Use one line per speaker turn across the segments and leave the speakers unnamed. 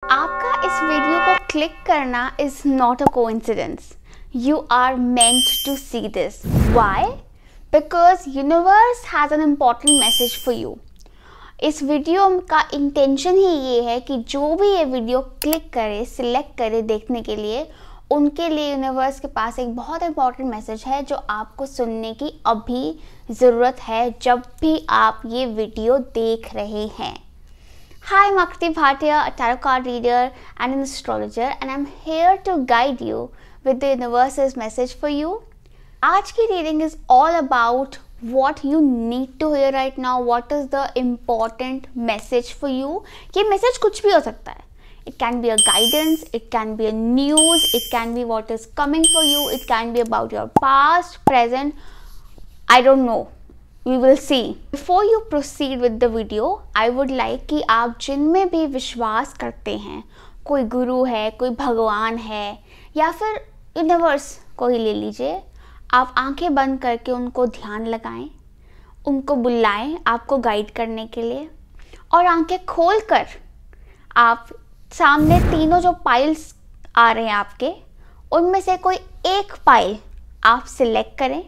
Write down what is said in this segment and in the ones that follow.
आपका इस वीडियो को क्लिक करना is not a coincidence. You are meant to see this. Why? Because universe has an important message for you. इस video का intention ही ये है कि जो भी ये वीडियो क्लिक करे, सिलेक्ट करे देखने के लिए, उनके लिए यूनिवर्स के पास एक बहुत इंपॉर्टेंट मैसेज है जो आपको सुनने की अभी ज़रूरत है जब भी आप ये वीडियो देख रहे हैं. Hi, I'm Akriti Bhatia, a tarot card reader and an astrologer, and I'm here to guide you with the universe's message for you. आज की reading is all about what you need to hear right now. What is the important message for you? ये message कुछ भी हो सकता है. It can be a guidance, it can be a news, it can be what is coming for you, it can be about your past, present. I don't know. We will see. Before you proceed with the video, I would like कि आप जिनमें भी विश्वास करते हैं, कोई गुरु है, कोई भगवान है, या फिर यूनिवर्स को ही ले लीजिए, आप आंखें बंद करके उनको ध्यान लगाएं, उनको बुलाएं आपको गाइड करने के लिए, और आंखें खोलकर आप सामने तीनों जो पाइल्स आ रहे हैं आपके, उनमें से कोई एक पाइल आप सिलेक्ट करें.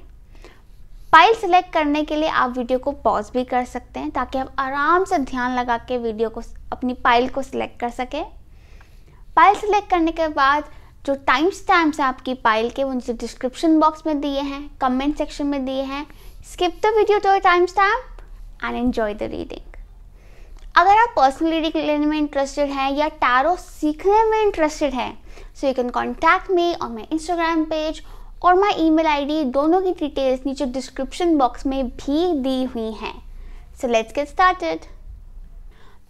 पाइल सिलेक्ट करने के लिए आप वीडियो को पॉज भी कर सकते हैं ताकि आप आराम से ध्यान लगा के वीडियो को, अपनी पाइल को सिलेक्ट कर सकें. पाइल सिलेक्ट करने के बाद जो टाइम स्टैम्प्स हैं आपकी पाइल के, वो नीचे डिस्क्रिप्शन बॉक्स में दिए हैं, कमेंट सेक्शन में दिए हैं. Skip the video to time stamp and enjoy the reading. अगर आप पर्सनल रीडिंग लेने में इंटरेस्टेड हैं या टैरो सीखने में इंटरेस्टेड हैं, so you can contact me on my Instagram page और माई ईमेल आईडी. दोनों की डिटेल्स नीचे डिस्क्रिप्शन बॉक्स में भी दी हुई हैं. So let's get started.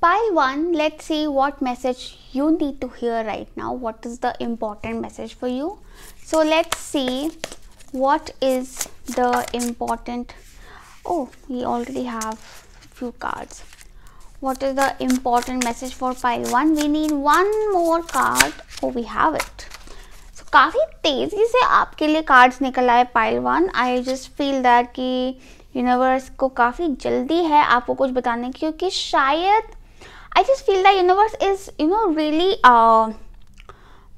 Pile 1, let's see what message you need to hear right now. What is the important message for you? So let's see what is the important. Oh, we already have few cards. What is the important message for pile 1? We need one more card. Oh, we have it. So काफ़ी तेज़ी से आपके लिए cards निकल आए pile 1. I just feel that कि universe को काफ़ी जल्दी है आपको कुछ बताने की, क्योंकि शायद I just feel that universe is, really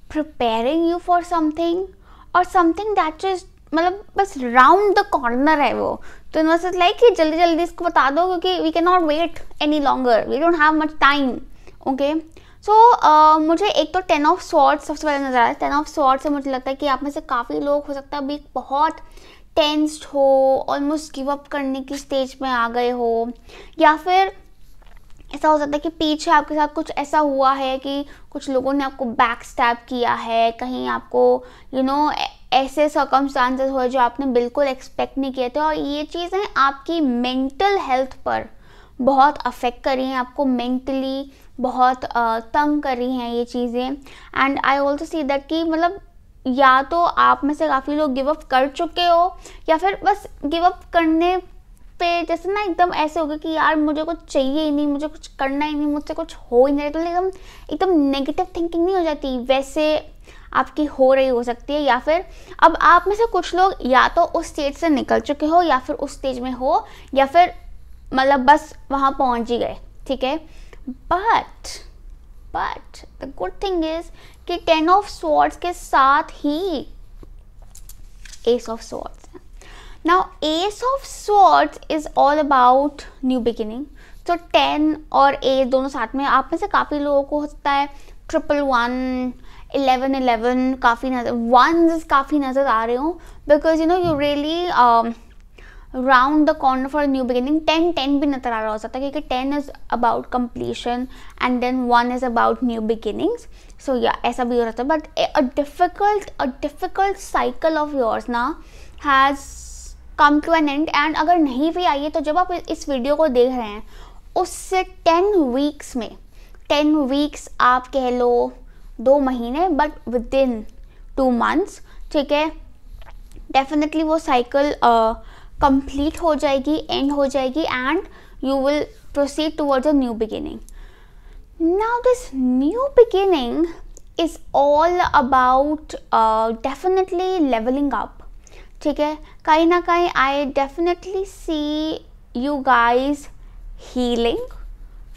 preparing you for something or something that is मतलब बस round the corner है वो. तो universe is like कि जल्दी जल्दी इसको बता दो, क्योंकि we cannot wait any longer. We don't have much time. Okay? So मुझे एक तो 10 of Swords सबसे पहले नजर आ रहा है. 10 of Swords से मुझे लगता है कि आप में से काफ़ी लोग हो सकता है अभी बहुत टेंस्ड हो, ऑलमोस्ट गिव अप करने की स्टेज में आ गए हो, या फिर ऐसा हो सकता है कि पीछे आपके साथ कुछ ऐसा हुआ है कि कुछ लोगों ने आपको बैक स्टैब किया है, कहीं आपको ऐसे सर्कमस्टांसेस हुए जो आपने बिल्कुल एक्सपेक्ट नहीं किए थे, और ये चीज़ें आपकी मेंटल हेल्थ पर बहुत अफेक्ट कर रही हैं, आपको मेंटली बहुत तंग कर रही हैं ये चीज़ें. And I also see that कि मतलब या तो आप में से काफ़ी लोग गिव अप कर चुके हो, या फिर बस गिव अप करने पे जैसे ना एकदम ऐसे हो गया कि यार मुझे कुछ चाहिए ही नहीं, मुझे कुछ करना ही नहीं, मुझसे कुछ हो ही नहीं, तो एकदम नेगेटिव थिंकिंग नहीं हो जाती, वैसे आपकी हो रही हो सकती है. या फिर अब आप में से कुछ लोग या तो उस स्टेज से निकल चुके हो, या फिर उस स्टेज में हो, या फिर मतलब बस वहाँ पहुँच ही गए. ठीक है, but the good thing is कि 10 of Swords के साथ ही Ace of Swords. Now, Ace of Swords is all about new beginning. So 10 और Ace दोनों साथ में, आप में से काफ़ी लोगों को हो सकता है 111, 11 काफ़ी ones काफ़ी नज़र आ रहे हो, because you really round the corner for a new beginning. 10 भी नज़र आ रहा हो सकता है, क्योंकि 10 is about completion and then 1 is about new beginnings. So yeah, ऐसा भी हो रहा था. But a difficult cycle of yours ना has come to an end. And अगर नहीं भी आई है तो जब आप इस वीडियो को देख रहे हैं उससे 10 वीक्स में, 10 वीक्स आप कह लो 2 महीने, बट विद इन 2 months, ठीक है, डेफिनेटली वो साइकिल कंप्लीट हो जाएगी, एंड हो जाएगी, and you will proceed towards a new beginning. Now this new beginning is all about definitely levelling up. ठीक है, कहीं ना कहीं I definitely see you guys healing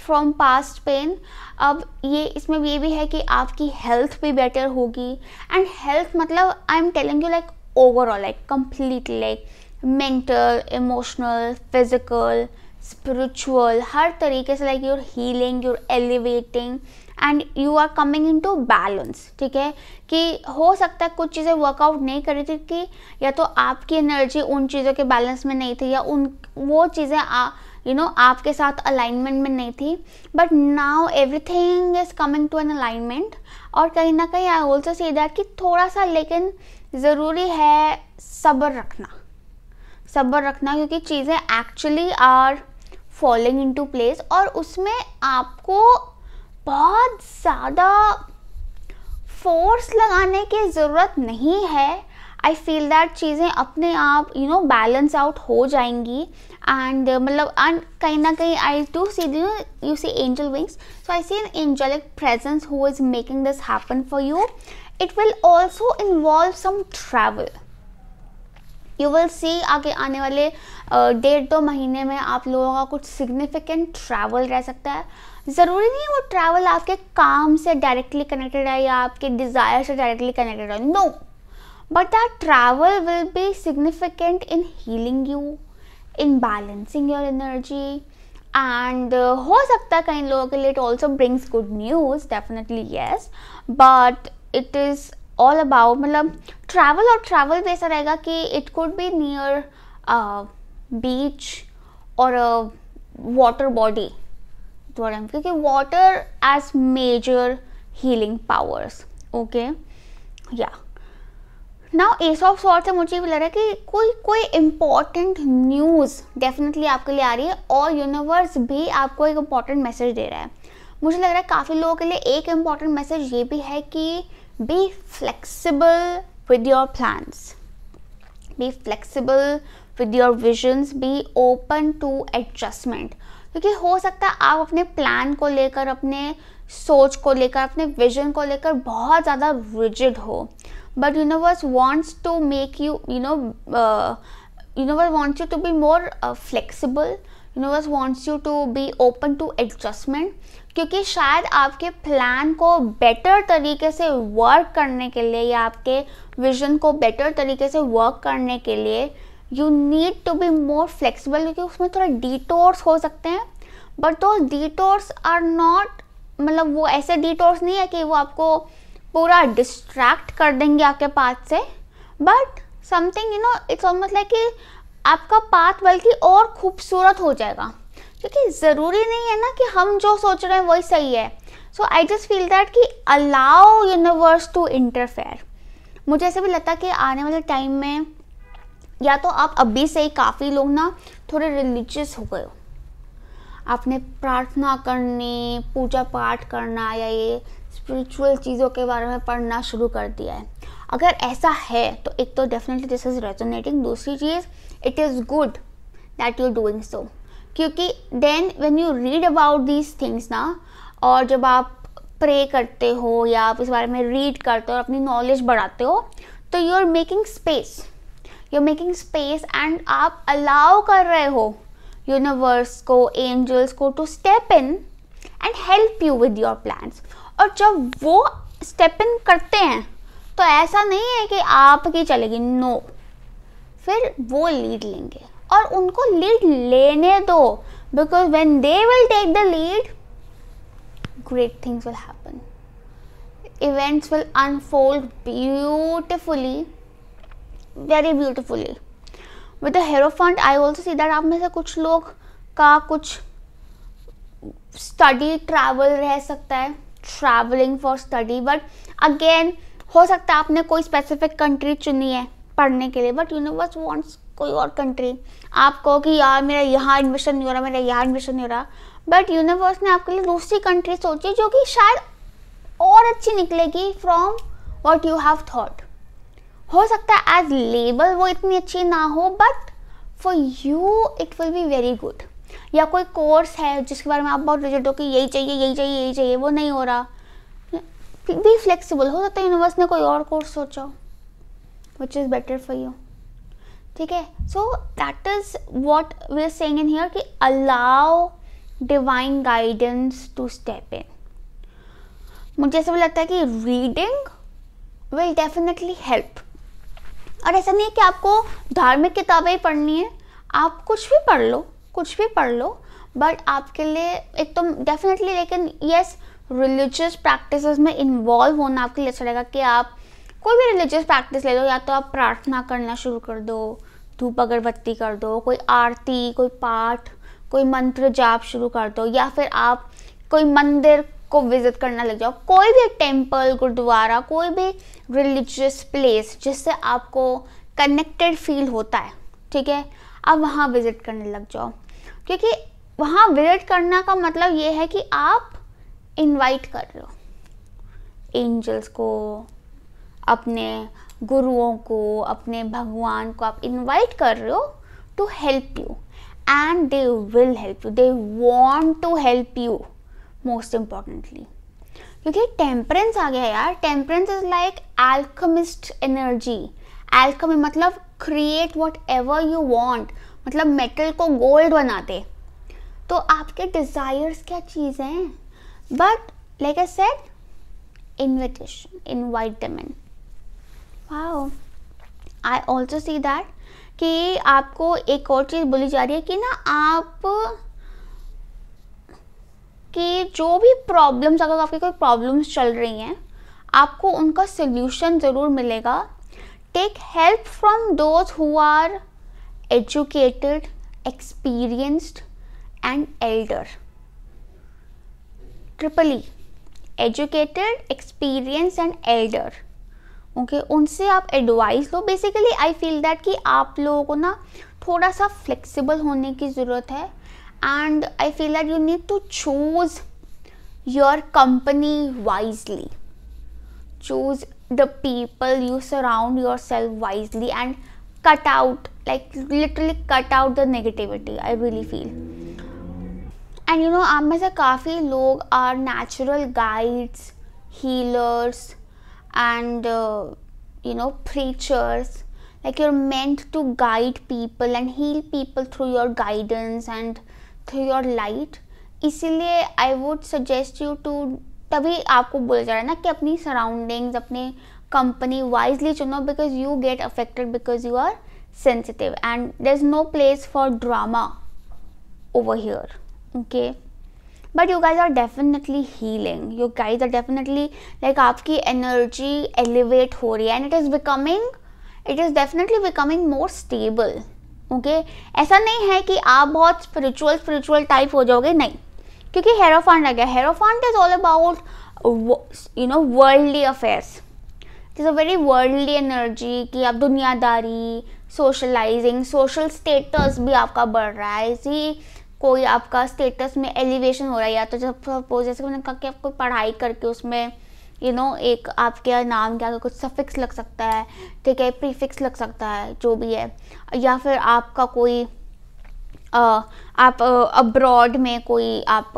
from past pain. अब ये इसमें ये भी है कि आपकी हेल्थ भी बेटर होगी. एंड हेल्थ मतलब I am telling you like overall, like completely, like mental, emotional, physical, spiritual, हर तरीके से like your healing, your elevating and you are coming in to balance. ठीक है, कि हो सकता है कुछ चीज़ें वर्कआउट नहीं कर रही थी कि या तो आपकी एनर्जी उन चीज़ों के बैलेंस में नहीं थी या उन वो चीज़ें आपके साथ अलाइनमेंट में नहीं थी. But now everything is coming to an alignment. और कहीं ना कहीं आई ऑल्सो सी दैट कि थोड़ा सा लेकिन ज़रूरी है सब्र रखना क्योंकि चीज़ें actually are falling into place. और उसमें आपको बहुत ज़्यादा फोर्स लगाने की ज़रूरत नहीं है. आई फील दैट चीज़ें अपने आप बैलेंस आउट हो जाएंगी. एंड मतलब एंड कहीं ना कहीं I do see you see angel wings. So I see an angelic presence who is making this happen for you. It will also involve some travel. You will see आगे आने वाले 1.5-2 महीने में आप लोगों का कुछ सिग्निफिकेंट ट्रैवल रह सकता है. ज़रूरी नहीं वो ट्रैवल आपके काम से डायरेक्टली कनेक्टेड है या आपके डिज़ायर से डायरेक्टली कनेक्टेड है. No, but that travel will be significant in healing you, in balancing your energy. And हो सकता है कई लोगों के लिए it also brings good news, definitely yes. But it is all about मतलब ट्रैवल भी ऐसा रहेगा कि it could be near beach और वाटर बॉडी, क्योंकि water has major healing powers. Okay, yeah now ace of sword से मुझे भी लग रहा है कि कोई इम्पॉर्टेंट न्यूज़ डेफिनेटली आपके लिए आ रही है और यूनिवर्स भी आपको एक इम्पॉर्टेंट मैसेज दे रहा है. मुझे लग रहा है काफ़ी लोगों के लिए एक इम्पॉर्टेंट मैसेज ये भी है कि be flexible with your plans, be flexible with your visions, be open to adjustment. क्योंकि हो सकता है आप अपने प्लान को लेकर, अपने सोच को लेकर, अपने विजन को लेकर बहुत ज़्यादा रिजिड हो. But universe wants to make you universe wants you to be more flexible. Universe wants you to be open to adjustment. क्योंकि शायद आपके प्लान को बेटर तरीके से वर्क करने के लिए या आपके विजन को बेटर तरीके से वर्क करने के लिए you need to be more flexible. क्योंकि उसमें थोड़ा डिटोर्स हो सकते हैं, बट दो डिटोर्स आर नॉट, मतलब वो ऐसे डिटोर्स नहीं है कि वो आपको पूरा डिस्ट्रैक्ट कर देंगे आपके पाथ से. But something it's almost like कि आपका पाथ बल्कि और खूबसूरत हो जाएगा. क्योंकि ज़रूरी नहीं है ना कि हम जो सोच रहे हैं वही सही है. सो आई जस्ट फील दैट कि अलाउ यूनिवर्स टू इंटरफेयर. मुझे ऐसे भी लगता है कि आने वाले टाइम में या तो आप अभी से ही काफ़ी लोग ना थोड़े रिलीजियस हो गए हो, आपने प्रार्थना करनी, पूजा पाठ करना या ये स्पिरिचुअल चीज़ों के बारे में पढ़ना शुरू कर दिया है. अगर ऐसा है तो एक तो डेफिनेटली दिस इज़ रेजोनेटिंग. दूसरी चीज़, it is good that you doing so. क्योंकि then when you read about these things ना, और जब आप प्रे करते हो या आप इस बारे में रीड करते हो और अपनी नॉलेज बढ़ाते हो, तो you are making space and आप अलाउ कर रहे हो यूनिवर्स को, एंजल्स को to step in and help you with your plans. और जब वो स्टेप इन करते हैं तो ऐसा नहीं है कि आपकी चलेगी, नो, फिर वो लीड लेंगे और उनको लीड लेने दो. Because when they will take the lead, great things will happen, events will unfold beautifully, very beautifully. With the hierophant I also see that आप में से कुछ लोग का कुछ स्टडी ट्रैवल रह सकता है, travelling for study. But again हो सकता है आपने कोई स्पेसिफिक कंट्री चुनी है पढ़ने के लिए, बट यूनिवर्स वांट्स कोई और कंट्री. आप कहो कि यार मेरा यहाँ एडमिशन नहीं हो रहा, मेरा यहाँ एडमिशन नहीं हो रहा, बट यूनिवर्स ने आपके लिए दूसरी कंट्री सोची जो कि शायद और अच्छी निकलेगी from what you have thought. हो सकता है एज लेबल वो इतनी अच्छी ना हो, but for you it will be very good. या कोई कोर्स है जिसके बारे में आप बहुत रिजिड हो कि यही चाहिए यही चाहिए यही चाहिए, वो नहीं हो रहा, बी फ्लेक्सिबल. हो सकता है यूनिवर्स ने कोई और कोर्स सोचा which is better for you. ठीक है, so that is what we are saying in here कि allow divine guidance to step in. मुझे ऐसा भी लगता है कि रीडिंग विल डेफिनेटली हेल्प। और ऐसा नहीं है कि आपको धार्मिक किताबें ही पढ़नी है, आप कुछ भी पढ़ लो, बट आपके लिए एक तो डेफिनेटली, लेकिन यस रिलीजियस प्रैक्टिसेस में इन्वॉल्व होना आपके लिए अच्छा रहेगा कि आप कोई भी रिलीजियस प्रैक्टिस ले लो, या तो आप प्रार्थना करना शुरू कर दो, धूप अगरबत्ती कर दो, कोई आरती, कोई पाठ, कोई मंत्र जाप शुरू कर दो, या फिर आप कोई मंदिर को विजिट करना लग जाओ, कोई भी टेम्पल, गुरुद्वारा, कोई भी रिलीजियस प्लेस जिससे आपको कनेक्टेड फील होता है, ठीक है, आप वहाँ विजिट करने लग जाओ। क्योंकि वहाँ विजिट करना का मतलब ये है कि आप इनवाइट कर रहे हो एंजल्स को, अपने गुरुओं को, अपने भगवान को आप इनवाइट कर रहे हो to help you, and they will help you, they want to help you most importantly. क्योंकि टेम्परेंस आ गया यार, temperance is like alchemist energy. Alchemy मतलब create whatever you want, मतलब मेटल को गोल्ड बनाते। तो आपके डिजायर्स क्या चीज़ हैं, but like I said, invitation, invite them in. Wow, I also see that कि आपको एक और चीज़ बोली जा रही है कि ना आप कि जो भी प्रॉब्लम्स, अगर आपकी कोई प्रॉब्लम्स चल रही हैं, आपको उनका सल्यूशन ज़रूर मिलेगा। Take help from those who are educated, experienced and elder. Triple E, educated, experience and elder. Okay, उनसे आप एडवाइस लो। बेसिकली आई फील दैट कि आप लोगों को ना थोड़ा सा फ्लेक्सिबल होने की ज़रूरत है, and I feel that you need to choose your company wisely. Choose the people you surround yourself wisely and cut out, like literally cut out the negativity, I really feel. And you know, आप में से काफ़ी लोग are natural guides, healers and you know, preachers. Like you're meant to guide people and heal people through your guidance and through your light. इसीलिए I would suggest you to, तभी आपको बोला जा रहा है ना कि अपनी सराउंडिंग्स, अपने कंपनी वाइजली चुनो, because you get affected because you are sensitive and there is no place for drama over here. Okay, but you guys are definitely healing, you guys are definitely like आपकी energy elevate हो रही है and it is definitely becoming more stable. Okay, ऐसा नहीं है कि आप बहुत स्पिरिचुअल टाइप हो जाओगे, नहीं, क्योंकि हेरोफांट आ गया। Hierophant is all about you know worldly affairs. It is a very worldly energy कि आप दुनियादारी, सोशलाइजिंग, सोशल स्टेटस भी आपका बढ़ रहा है, इसी कोई आपका स्टेटस में एलिवेशन हो रहा है। या तो जब सपोज जैसे मैंने कहा कि आप कोई पढ़ाई करके उसमें यू नो एक आपके नाम के आगे कुछ सफिक्स लग सकता है, ठीक है, प्रीफिक्स लग सकता है, जो भी है, या फिर आपका कोई आप अब्रॉड में कोई आप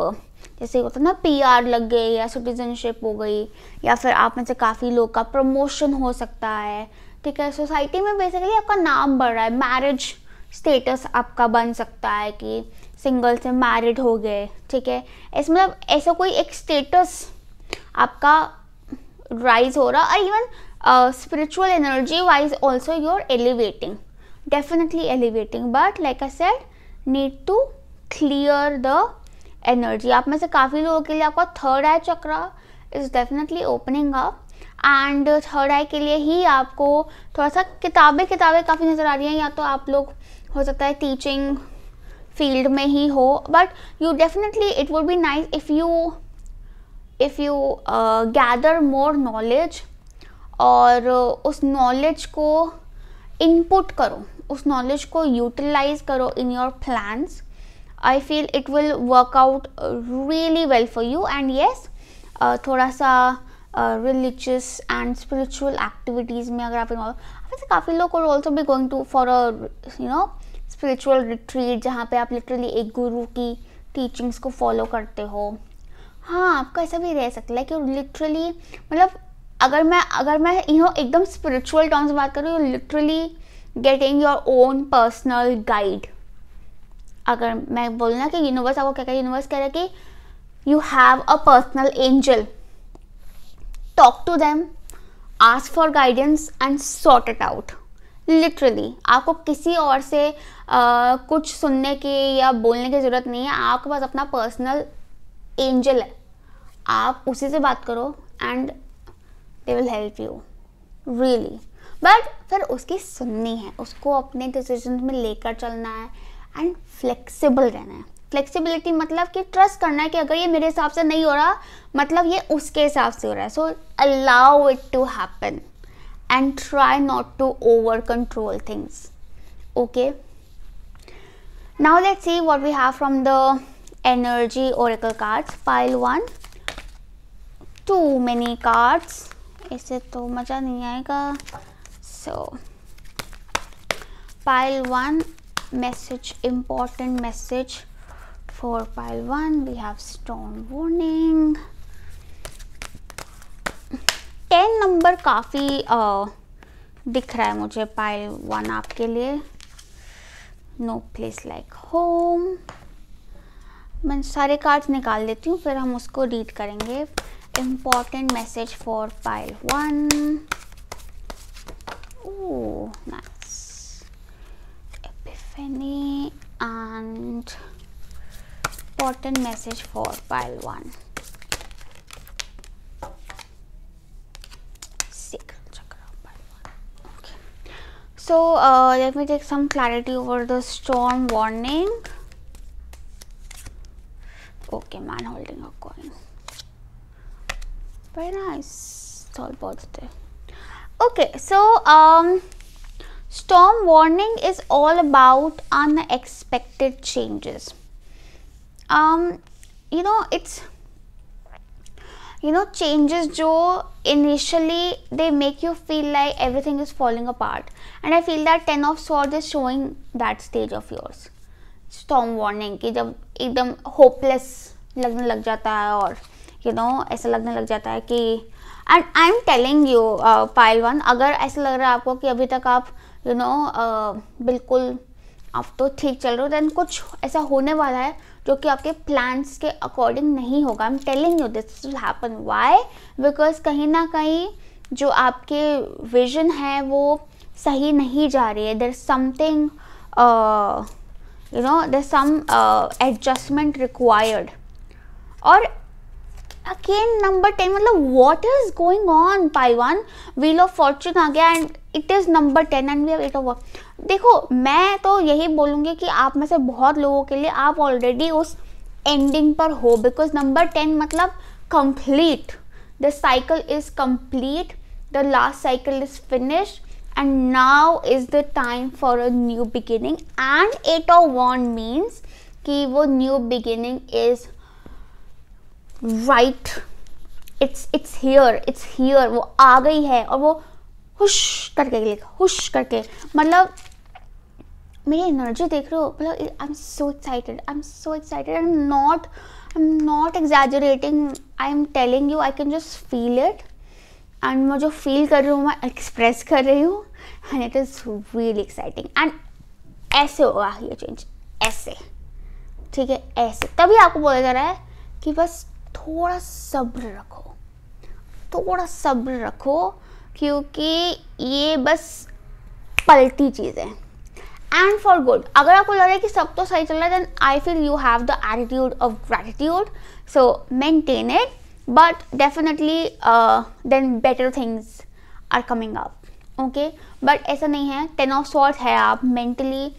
जैसे होता है ना PR लग गए या सिटीजनशिप हो गई, या फिर आप में से काफ़ी लोग का प्रमोशन हो सकता है, ठीक है, सोसाइटी में बेसिकली आपका नाम बढ़ रहा है, मैरिज स्टेटस आपका बन सकता है कि सिंगल से मैरिड हो गए, ठीक है, इसमें ऐसा कोई एक स्टेटस आपका राइज हो रहा। और even spiritual energy wise also you are elevating, definitely elevating, but like I said need to clear the energy. आप में से काफ़ी लोगों के लिए आपका third eye chakra is definitely opening up, and third eye के लिए ही आपको थोड़ा सा किताबें काफ़ी नज़र आ रही हैं, या तो आप लोग हो सकता है टीचिंग फील्ड में ही हो, but you definitely it would be nice if you gather more knowledge, और उस नॉलेज को इनपुट करो, उस नॉलेज को यूटिलाइज करो in your plans. I feel it will work out really well for you. And yes, थोड़ा सा religious and spiritual activities में अगर आप वैसे काफ़ी लोग और ऑल्सो भी going to for a you know spiritual retreat, जहाँ पे आप लिटरली एक गुरु की टीचिंग्स को फॉलो करते हो। हाँ, आपका ऐसा भी रह सकता है कि लिटरली मतलब अगर मैं यू नो एकदम स्पिरिचुअल टर्म्स बात करूँ, you literally getting your own personal guide, अगर मैं बोलूँ ना कि यूनिवर्स आपको क्या कह रहा है, यूनिवर्स कह रहा है कि you have a personal angel, talk to them, ask for guidance and sort it out. Literally आपको किसी और से कुछ सुनने की या बोलने की ज़रूरत नहीं है, आपके पास अपना पर्सनल एंजल है, आप उसी से बात करो and they will help you really. But फिर उसकी सुननी है, उसको अपने डिसीजन में लेकर चलना है एंड फ्लेक्सिबल रहना है। फ्लेक्सिबिलिटी मतलब कि ट्रस्ट करना है कि अगर ये मेरे हिसाब से नहीं हो रहा मतलब ये उसके हिसाब से हो रहा है। So allow it to happen and try not to over control things. Okay, now let's see what we have from the energy oracle cards. Pile 1, too many cards, इससे तो मज़ा नहीं आएगा। So pile 1 message, important message for pile 1, we have storm warning। 10 number काफ़ी दिख रहा है मुझे पाइल 1 आपके लिए। No place like home. मैं सारे कार्ड्स निकाल देती हूँ, फिर हम उसको रीड करेंगे। important message for pile 1। Oh nice, Epiphany and important message for pile 1। Sacral chakra, pile 1. Okay. So let me take some clarity over the storm warning. Okay, man holding a coin. Very nice. It's all positive. Okay, so storm warning is all about unexpected changes. Changes जो initially they make you feel like everything is falling apart, and I feel that 10 of Swords is showing that stage of yours. Storm warning कि जब एकदम hopeless लगने लग जाता है और ऐसा लगने लग जाता है कि and I am telling you pile 1, अगर ऐसा लग रहा है आपको कि अभी तक आप बिल्कुल आप तो ठीक चल रहे हो, देन कुछ ऐसा होने वाला है जो कि आपके प्लान्स के अकॉर्डिंग नहीं होगा। आई am telling you this will happen. Why? Because कहीं ना कहीं जो आपके विजन है वो सही नहीं जा रही है। There something there some adjustment required. और अगेन नंबर 10 मतलब what is going on pile 1? Wheel of fortune आ गया and it is number 10 and we have 8 of wands. देखो मैं तो यही बोलूँगी कि आप में से बहुत लोगों के लिए आप ऑलरेडी उस एंडिंग पर हो, बिकॉज नंबर 10 मतलब complete, the cycle is complete, the last cycle is finished and now is the time for a new beginning. And 8 of wand means कि वो new beginning is right, it's here, वो आ गई है और वो हुश करके लिखा, हुश करके मतलब मेरी एनर्जी देख रहे हो, मतलब I am so excited, I am not exaggerating, I am telling you, I can just feel it and मैं जो फील कर रही हूँ मैं एक्सप्रेस कर रही हूँ and it is really exciting. And ऐसे होगा ये चेंज, ऐसे, ठीक है, ऐसे। तभी आपको बोला जा रहा है कि बस थोड़ा सब्र रखो क्योंकि ये बस पलटी चीज़ है एंड फॉर गुड। अगर आपको लग रहा है कि सब तो सही चल रहा है then I feel you have the attitude of gratitude, so maintain it, but definitely then better things are coming up. Okay, but ऐसा नहीं है, 10 ऑफ सॉर्ड्स है, आप मेंटली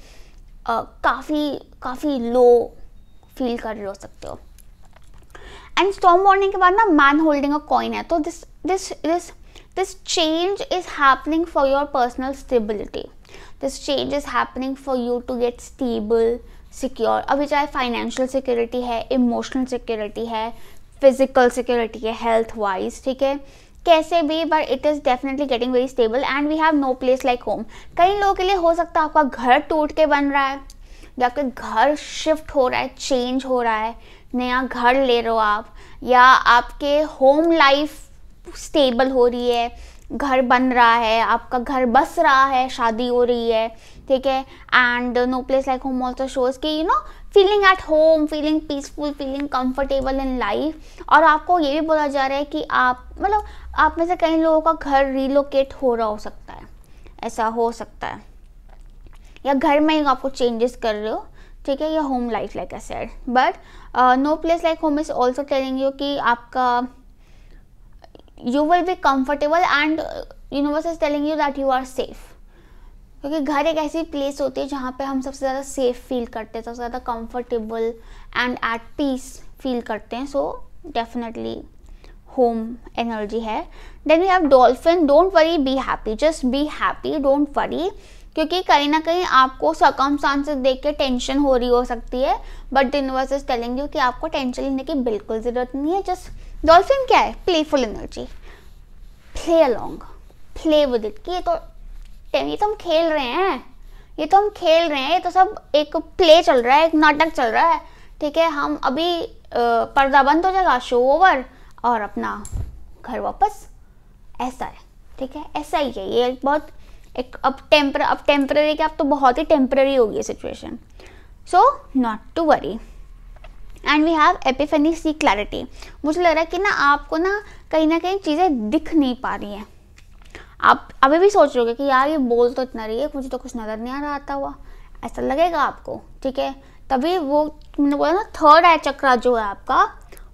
काफ़ी लो फील कर रहे हो सकते हो। एंड स्टॉर्म वार्निंग के बाद ना मैन होल्डिंग अ कॉइन है, तो this change is happening for your personal stability. This change is happening for you to get stable, secure. अभी चाहे financial security है, emotional security है, physical security है, health wise, ठीक है, कैसे भी, but it is definitely getting very stable and we have no place like home. कई लोगों के लिए हो सकता है आपका घर टूट के बन रहा है या आपके घर शिफ्ट हो रहा है, चेंज हो रहा है, नया घर ले रहे हो आप, या आपके होम लाइफ स्टेबल हो रही है, घर बन रहा है, आपका घर बस रहा है, शादी हो रही है, ठीक है। And no place like home also shows कि you know feeling at home, feeling peaceful, feeling comfortable in life. और आपको ये भी बोला जा रहा है कि आप मतलब आप में से कई लोगों का घर रिलोकेट हो रहा हो सकता है, ऐसा हो सकता है, या घर में ही आपको चेंजेस कर रहे हो, ठीक है, या home life like I said. But no place like home is also telling you कि आपका you will be comfortable and universe is telling you that you are safe. क्योंकि घर एक ऐसी प्लेस होती है जहाँ पे हम सबसे ज़्यादा सेफ फील करते हैं, सबसे ज़्यादा comfortable and at peace feel करते हैं। सो डेफिनेटली होम एनर्जी है। Then we have dolphin, don't worry be happy, just be happy, don't worry. क्योंकि कहीं ना कहीं आपको सर्कमस्टांसेस देख के टेंशन हो रही हो सकती है, but the universe is telling you कि आपको टेंशन लेने की बिल्कुल ज़रूरत नहीं है। जस्ट डॉल्फिन क्या है? Playful energy, play along, play with it. कि ये तो हम खेल रहे हैं, ये तो हम खेल रहे हैं, ये तो सब एक प्ले चल रहा है, एक नाटक चल रहा है, ठीक है। हम अभी पर्दा बंद हो जाएगा, शो ओवर, और अपना घर वापस, ऐसा है, ठीक है, ऐसा ही है। ये बहुत एक अब टेम्पररी क्या, अब तो बहुत ही टेम्पररी होगी ये situation. So not to worry. And we have epiphany, see clarity. मुझे लग रहा है कि ना आपको ना कहीं चीज़ें दिख नहीं पा रही हैं। आप अभी भी सोच रहे होगे कि यार ये बोल तो इतना रही है, मुझे तो कुछ नज़र नहीं आ रहा आता हुआ, ऐसा लगेगा आपको, ठीक है। तभी वो मैंने बोला ना, थर्ड आई चक्रा जो है आपका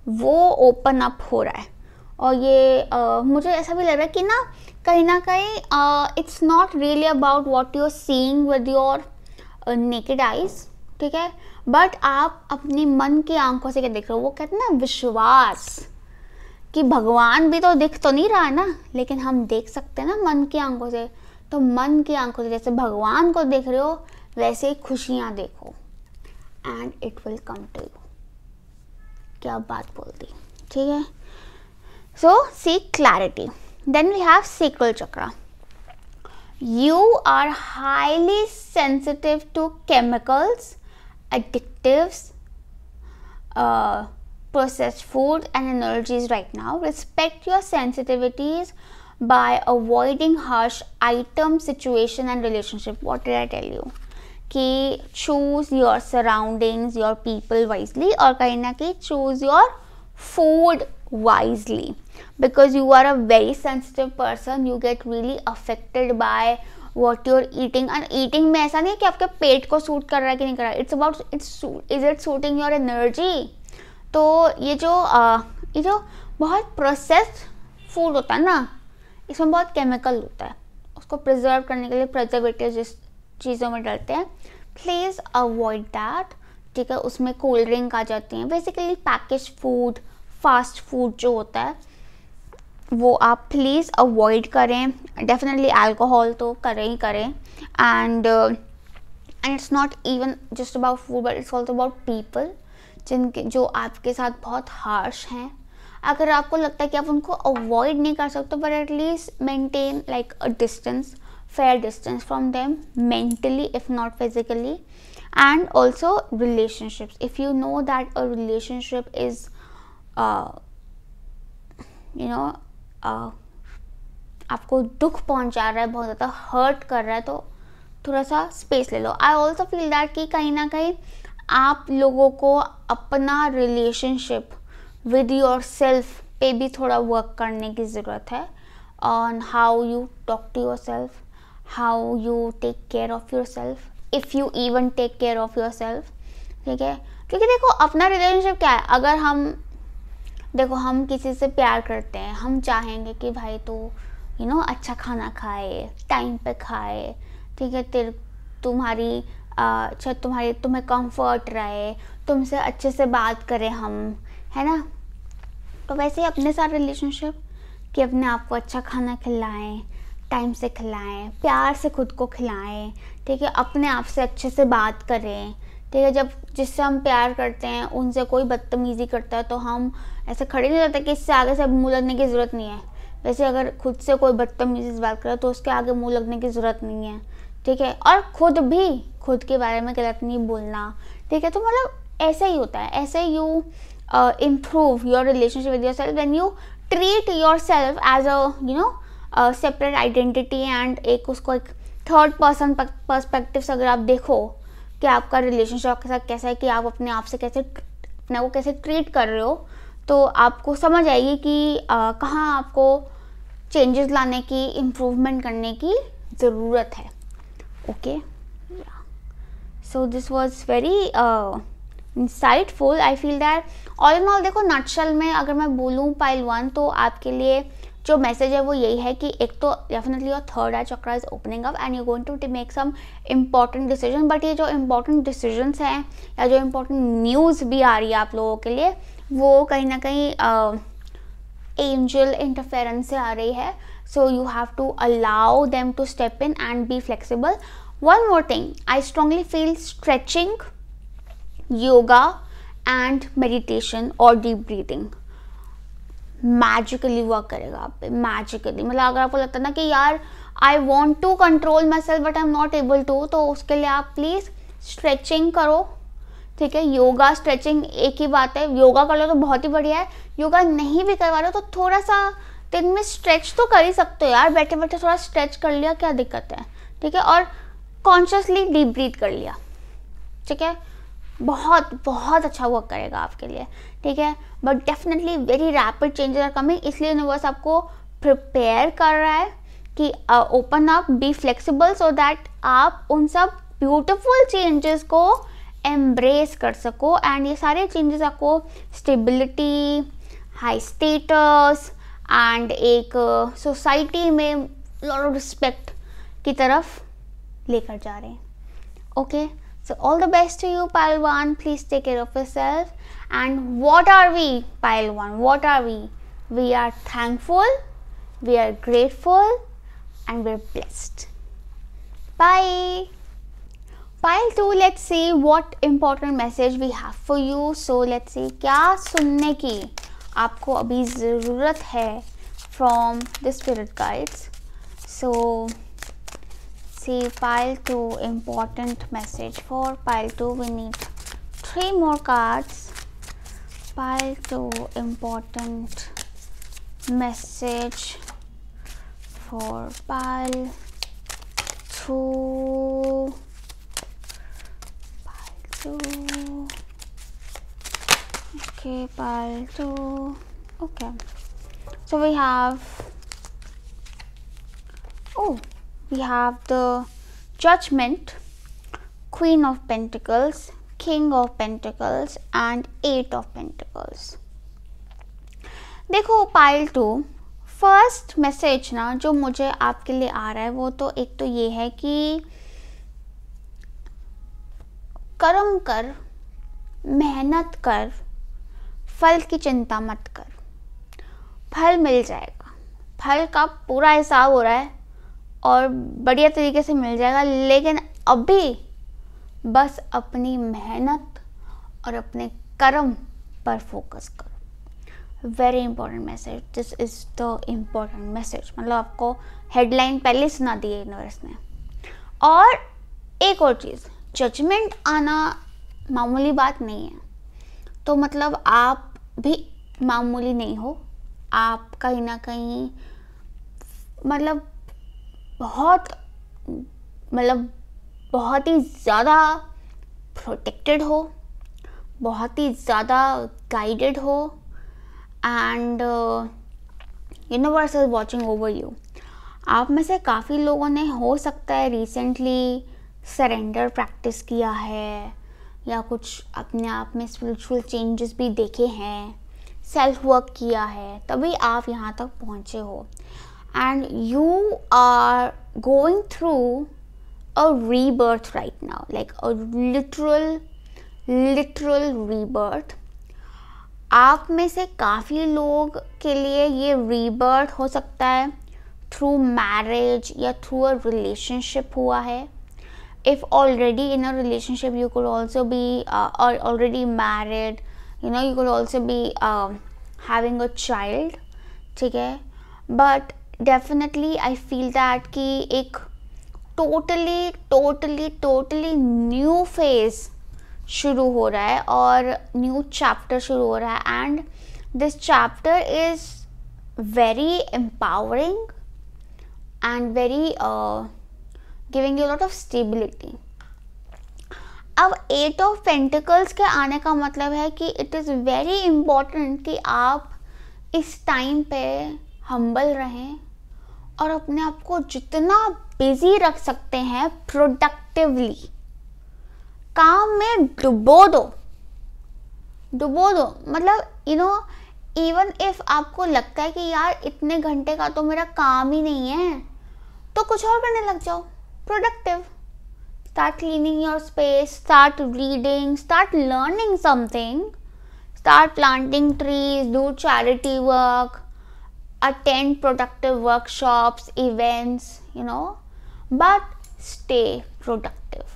वो ओपन अप हो रहा है। और ये मुझे ऐसा भी लग रहा है कि ना कहीं it's not really about what you are seeing with your naked eyes, ठीक है, बट आप अपनी मन की आंखों से क्या देख रहे हो। वो कहते हैं ना विश्वास, कि भगवान भी तो दिख तो नहीं रहा है ना, लेकिन हम देख सकते हैं ना मन की आंखों से। तो मन की आंखों से जैसे भगवान को देख रहे हो, वैसे ही खुशियाँ देखो, and it will come to you. क्या बात बोल दी, ठीक है। So seek clarity. Then we have sacral chakra. You are highly sensitive to chemicals, additives, processed food and energies right now. Respect your sensitivities by avoiding harsh item, situation and relationship. What did I tell you? कि choose your surroundings, your people wisely, और कहीं ना कहीं choose your food wisely, because you are a very sensitive person. You get really affected by what you're eating. and eating में ऐसा नहीं है कि आपके पेट को सूट कर रहा है कि नहीं कर रहा है, it's about is it suiting your energy. तो ये जो बहुत प्रोसेस्ड फूड होता है ना, इसमें बहुत केमिकल होता है, उसको प्रिजर्व करने के लिए प्रिजर्वेटिव जिस चीज़ों में डालते हैं, प्लीज़ अवॉइड दैट, ठीक है। उसमें कोल्ड ड्रिंक आ जाती हैं, basically package food, fast food जो होता है वो आप प्लीज़ अवॉइड करें। डेफिनेटली अल्कोहल तो करें ही करें। And it's not even just about food, but it's also about people जो आपके साथ बहुत हार्श हैं। अगर आपको लगता है कि आप उनको अवॉइड नहीं कर सकते, but at least maintain like a distance, fair distance from them mentally if not physically. And also relationships, if you know that a relationship is आपको दुख पहुंचा रहा है, बहुत ज़्यादा हर्ट कर रहा है, तो थोड़ा सा स्पेस ले लो। आई ऑल्सो फील दैट कि कहीं ना कहीं आप लोगों को अपना रिलेशनशिप विद योर सेल्फ पे भी थोड़ा वर्क करने की ज़रूरत है, on how you talk to your self, how you take care of yourself, if you even take care of your self, ठीक है। क्योंकि देखो अपना रिलेशनशिप क्या है, अगर हम किसी से प्यार करते हैं, हम चाहेंगे कि भाई तो अच्छा खाना खाए, टाइम पे खाए, ठीक है, तुम्हें कंफर्ट रहे, तुमसे अच्छे से बात करें हम, है ना। तो वैसे ही अपने साथ रिलेशनशिप कि अपने आप को अच्छा खाना खिलाएं, टाइम से खिलाएं, प्यार से खुद को खिलाएं, ठीक है, अपने आप से अच्छे से बात करें, ठीक है। जब जिससे हम प्यार करते हैं उनसे कोई बदतमीज़ी करता है तो हम ऐसे खड़े नहीं रहते कि इससे आगे से मुँह लगने की ज़रूरत नहीं है। वैसे अगर खुद से कोई बदतमीज़ी से बात करे तो उसके आगे मुँह लगने की ज़रूरत नहीं है, ठीक है। और खुद के बारे में गलत नहीं बोलना, ठीक है। तो मतलब ऐसे ही होता है, ऐसे you improve your relationship with yourself when you treat yourself as separate identity and एक उसको एक थर्ड पर्सन पर्सपेक्टिव से अगर आप देखो कि आपका रिलेशनशिप आपके साथ कैसा है, कि आप अपने आप से कैसे अपने को कैसे ट्रीट कर रहे हो, तो आपको समझ आएगी कि कहाँ आपको चेंजेस लाने की, इम्प्रूवमेंट करने की ज़रूरत है. Okay, so this was very insightful. I feel that all in all, देखो नटशल में अगर मैं बोलूँ पाइल 1, तो आपके लिए जो मैसेज है वो यही है कि एक तो definitely your third eye chakra is opening up and you going to make some important decision. But ये जो इम्पॉर्टेंट डिसीजंस हैं या जो इम्पॉर्टेंट न्यूज़ भी आ रही है आप लोगों के लिए, वो कहीं ना कहीं एंजल इंटरफेरेंस से आ रही है. So you have to allow them to step in and be flexible. One more thing, I strongly feel stretching, yoga and meditation और डीप ब्रीथिंग मैजिकली वर्क करेगा आप पे. मैजिकली मतलब अगर आपको लगता है ना कि यार I want to control myself but I am not able to, तो उसके लिए आप प्लीज़ स्ट्रेचिंग करो. ठीक है, योगा स्ट्रेचिंग एक ही बात है. योगा कर लो तो बहुत ही बढ़िया है. योगा नहीं भी करवा रहे हो तो थोड़ा सा दिन में स्ट्रेच तो कर ही सकते हो यार. बैठे बैठे थोड़ा स्ट्रेच कर लिया, क्या दिक्कत है. ठीक है, और कॉन्शियसली डीप ब्रीथ कर लिया. ठीक है, बहुत बहुत अच्छा वर्क करेगा आपके लिए. ठीक है, but definitely very rapid changes are coming, इसलिए यूनिवर्स आपको प्रिपेयर कर रहा है कि open up, be flexible, so that आप उन सब ब्यूटिफुल चेंजेस को एम्ब्रेस कर सको. एंड ये सारे चेंजेस आपको स्टेबिलिटी, हाई स्टेटस एंड एक सोसाइटी में लॉट ऑफ रिस्पेक्ट की तरफ लेकर जा रहे हैं. Okay, so all the best to you, pile 1. Please take care of yourself. And what are we, pile 1? What are we? We are thankful, we are grateful, and we're blessed. Bye. Pile 2, let's see what important message we have for you. So let's see क्या सुनने की आपको अभी ज़रूरत है from the spirit guides. So see, pile 2, important message for pile 2. We need 3 more cards. Pile 2, important message for pile 2. Pile 2. Okay, pile 2. Okay, so we have, we have the Judgment, Queen of Pentacles, King of Pentacles and 8 of Pentacles. देखो pile 2, first message ना जो मुझे आपके लिए आ रहा है वो तो एक तो ये है कि कर्म कर, मेहनत कर, फल की चिंता मत कर, फल मिल जाएगा. फल का पूरा हिसाब हो रहा है और बढ़िया तरीके से मिल जाएगा. लेकिन अभी बस अपनी मेहनत और अपने कर्म पर फोकस करो. Very important message. This is the important message. मतलब आपको हेडलाइन पहले सुना दी है यूनिवर्स ने. और एक और चीज़, जजमेंट आना मामूली बात नहीं है. तो मतलब आप भी मामूली नहीं हो. आप कहीं ना कहीं मतलब बहुत ही ज़्यादा प्रोटेक्टेड हो, बहुत ही ज़्यादा गाइडेड हो and universe is watching over you. आप में से काफ़ी लोगों ने हो सकता है रिसेंटली सरेंडर प्रैक्टिस किया है या कुछ अपने आप में स्पिरिचुअल चेंजेस भी देखे हैं, सेल्फ वर्क किया है, तभी आप यहाँ तक पहुँचे हो. And you are going through a rebirth right now, like a literal rebirth. आप में से काफ़ी लोग के लिए ये rebirth हो सकता है through marriage या through a relationship हुआ है. If already in a relationship, you could also be or already married, you know, you could also be having a child. ठीक है, but definitely I feel that कि एक totally new phase शुरू हो रहा है और न्यू चैप्टर शुरू हो रहा है. And this chapter is very empowering, and very giving you a lot of stability. अब 8 ऑफ पेंटिकल्स के आने का मतलब है कि इट इज़ वेरी इम्पॉर्टेंट कि आप इस टाइम पे हम्बल रहें और अपने आप को जितना बिजी रख सकते हैं प्रोडक्टिवली, काम में डुबो दो. मतलब इवन इफ आपको लगता है कि यार इतने घंटे का तो मेरा काम ही नहीं है, तो कुछ और करने लग जाओ. Productive. Start cleaning your space, start reading, start learning something, start planting trees, do charity work, attend productive workshops, events, but stay productive.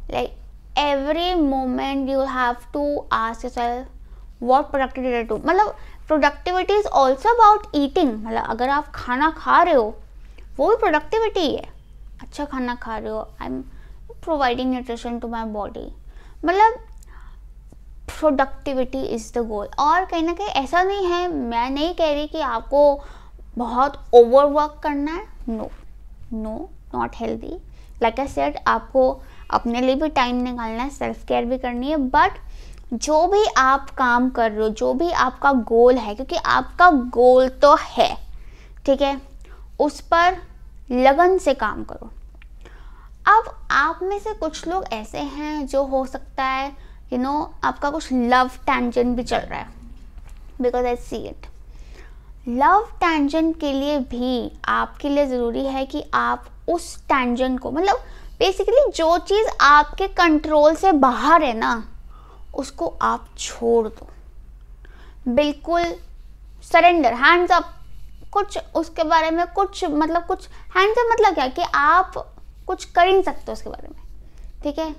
Like every moment you have to ask yourself, what productivity did I do? मतलब productivity is also about eating. मतलब अगर आप खाना खा रहे हो वो भी productivity है. अच्छा खाना खा रहे हो, I'm providing nutrition to my body. मतलब प्रोडक्टिविटी इज द गोल. और कहीं ना कहीं ऐसा नहीं है, मैं नहीं कह रही कि आपको बहुत ओवरवर्क करना है. No, not healthy. Like I said, आपको अपने लिए भी टाइम निकालना है, सेल्फ केयर भी करनी है. बट जो भी आप काम कर रहे हो, जो भी आपका गोल है, क्योंकि आपका गोल तो है, ठीक है, उस पर लगन से काम करो. अब आप में से कुछ लोग ऐसे हैं जो हो सकता है आपका कुछ लव टेंजेंट भी चल रहा है, because I see it. Love tangent के लिए भी आपके लिए ज़रूरी है कि आप उस टेंजेंट को, मतलब बेसिकली जो चीज़ आपके कंट्रोल से बाहर है ना, उसको आप छोड़ दो. बिल्कुल सरेंडर, हैंड्स अप. कुछ उसके बारे में कुछ हैंड्स अप मतलब क्या, कि आप कुछ कर ही नहीं सकते उसके बारे में, ठीक है.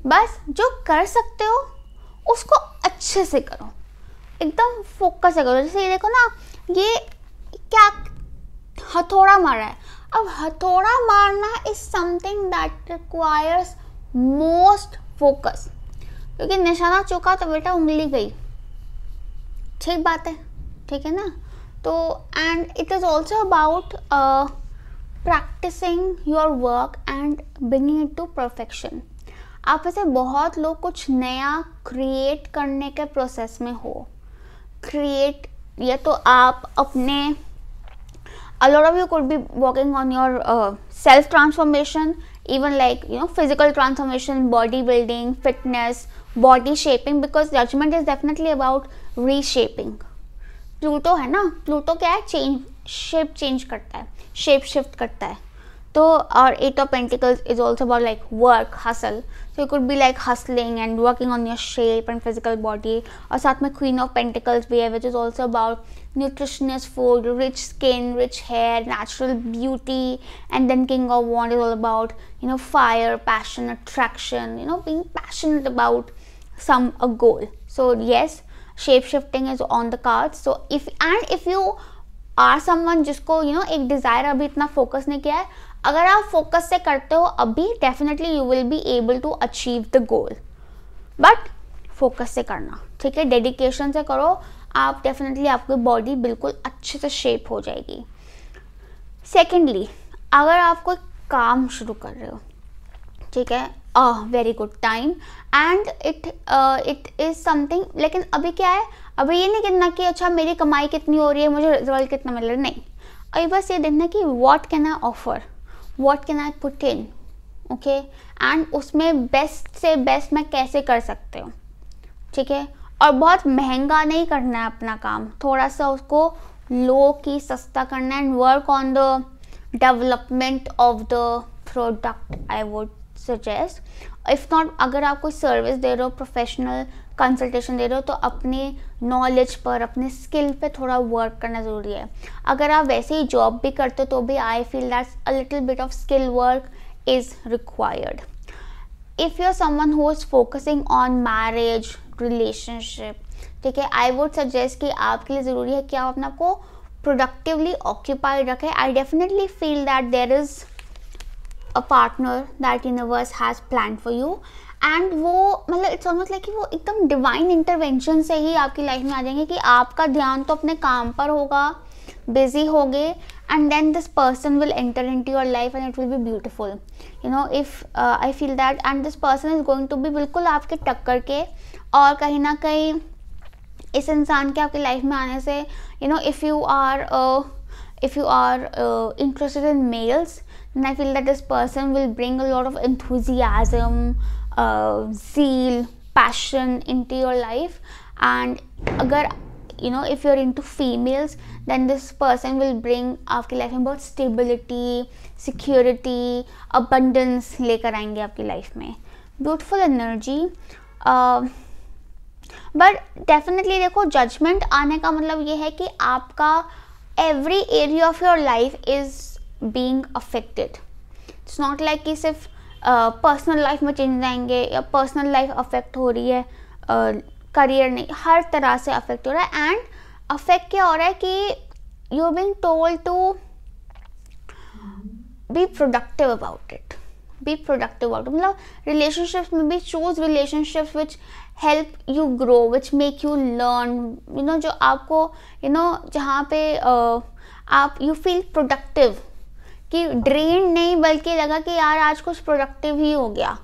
बस जो कर सकते हो उसको अच्छे से करो, एकदम फोकस से करो. जैसे ये देखो ना, ये क्या हथौड़ा मार रहा है. अब हथौड़ा मारना is something that requires most focus, क्योंकि निशाना चुका तो बेटा उंगली गई. ठीक बात है, ठीक है ना. तो and it is also about practicing your work and bringing it to perfection. आप में से बहुत लोग कुछ नया क्रिएट करने के प्रोसेस में हो. क्रिएट, या तो आप अपने, a lot of you could be working on your self transformation, even like physical transformation, body building, fitness, body shaping, because judgment is definitely about reshaping. Pluto है ना, प्लूटो क्या है, शेप चेंज करता है, शेप शिफ्ट करता है. तो और 8 of Pentacles is also about like work, hustle. So you could be like hustling and working on your shape and physical body. और साथ में Queen of Pentacles भी है, which is also about nutritious food, rich skin, rich hair, natural beauty. And then King of Wands is all about fire, passion, attraction, being passionate about a goal. So yes, shape shifting is on the cards. So if you are someone जिसको एक desire अभी इतना focus नहीं किया है, अगर आप focus से करते हो अभी, definitely you will be able to achieve the goal. But focus से करना, ठीक है, डेडिकेशन से करो, आप डेफिनेटली आपकी बॉडी बिल्कुल अच्छे से शेप हो जाएगी. सेकेंडली, अगर आप कोई काम शुरू कर रहे हो, ठीक है, very good time and it is something. लेकिन अभी क्या है, अभी ये नहीं कहना कि अच्छा मेरी कमाई कितनी हो रही है, मुझे रिजल्ट कितना मिल रहा है, नहीं. अभी बस ये देखना कि what can I offer, what can I put in, okay, and उसमें बेस्ट से बेस्ट मैं कैसे कर सकते हो, ठीक है. और बहुत महंगा नहीं करना है अपना काम, थोड़ा सा उसको लो की सस्ता करना है. And work on the development of the product, I would suggest. If not, अगर आप कोई सर्विस दे रहे हो, प्रोफेशनल कंसल्टेशन दे रहे हो, तो अपने नॉलेज पर, अपने स्किल पे थोड़ा वर्क करना ज़रूरी है. अगर आप वैसे ही जॉब भी करते हो तो भी I feel that a little bit of skill work is required. If you are someone who is focusing on marriage, relationship, ठीक है, आई वुड सजेस्ट कि आपके लिए ज़रूरी है कि आप अपने आप को प्रोडक्टिवली ऑक्यूपाइड रखें. I definitely feel that there is a partner that universe has planned for you, and वो मतलब इट्स ऑलमोस्ट लाइक कि वो एकदम डिवाइन इंटरवेंशन से ही आपकी लाइफ में आ जाएंगे कि आपका ध्यान तो अपने काम पर होगा, बिजी होगे, and then this person will enter into your life and it will be beautiful. You know, if I feel that, and this person is going to be बिल्कुल आपके टक्कर के, और कहीं ना कहीं इस इंसान के आपकी लाइफ में आने से, you know, if you are interested in males, then I feel that this person will bring a lot of enthusiasm, zeal, passion into your life. And अगर you know, if you're into females, then this person will bring आपकी life में बहुत stability, security, abundance लेकर आएंगे आपकी life में. Beautiful energy. But definitely देखो, judgment आने का मतलब ये है कि आपका every area of your life is being affected. It's not like कि सिर्फ पर्सनल लाइफ में चेंज आएंगे या पर्सनल लाइफ अफेक्ट हो रही है, करियर नहीं, हर तरह से अफेक्ट हो रहा है. एंड अफेक्ट क्या हो रहा है कि you are being told to be productive about it. Be productive about it मतलब रिलेशनशिप्स में भी choose relationships which help you grow, which make you learn, you know, जो आपको यू नो जहाँ पे आप यू फील प्रोडक्टिव, कि drain नहीं बल्कि लगा कि यार आज कुछ प्रोडक्टिव ही हो गया.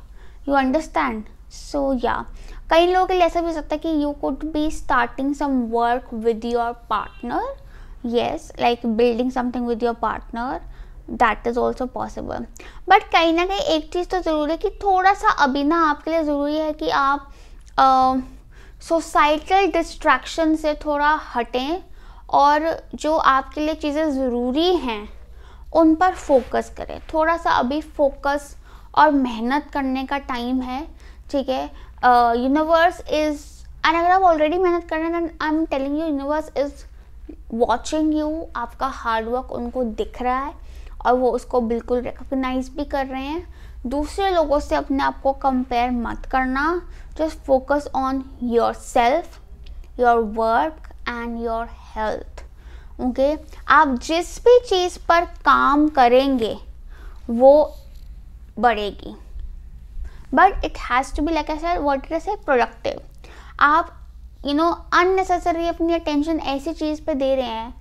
You understand. सो या कई लोगों के लिए ऐसा भी हो सकता है कि you could be starting some work with your partner. Yes, like building something with your partner, that is also possible. But कहीं ना कहीं एक चीज़ तो ज़रूरी है कि थोड़ा सा अभी ना आपके लिए ज़रूरी है कि आप सोसाइटल डिस्ट्रैक्शन से थोड़ा हटें और जो आपके लिए चीज़ें ज़रूरी हैं उन पर फोकस करें. थोड़ा सा अभी फोकस और मेहनत करने का टाइम है. ठीक है. यूनिवर्स इज, एंड अगर आप ऑलरेडी मेहनत कर रहे हैं, आई am telling you, universe is watching you. आपका हार्डवर्क उनको दिख रहा है और वो उसको बिल्कुल रिकॉग्नाइज भी कर रहे हैं. दूसरे लोगों से अपने आप को कंपेयर मत करना. Just focus on yourself, your work and your health. Okay. आप जिस भी चीज़ पर काम करेंगे वो बढ़ेगी, but it has to be like I said, what it is a productive. आप यू नो अननेसेसरी अपनी अटेंशन ऐसी चीज़ पे दे रहे हैं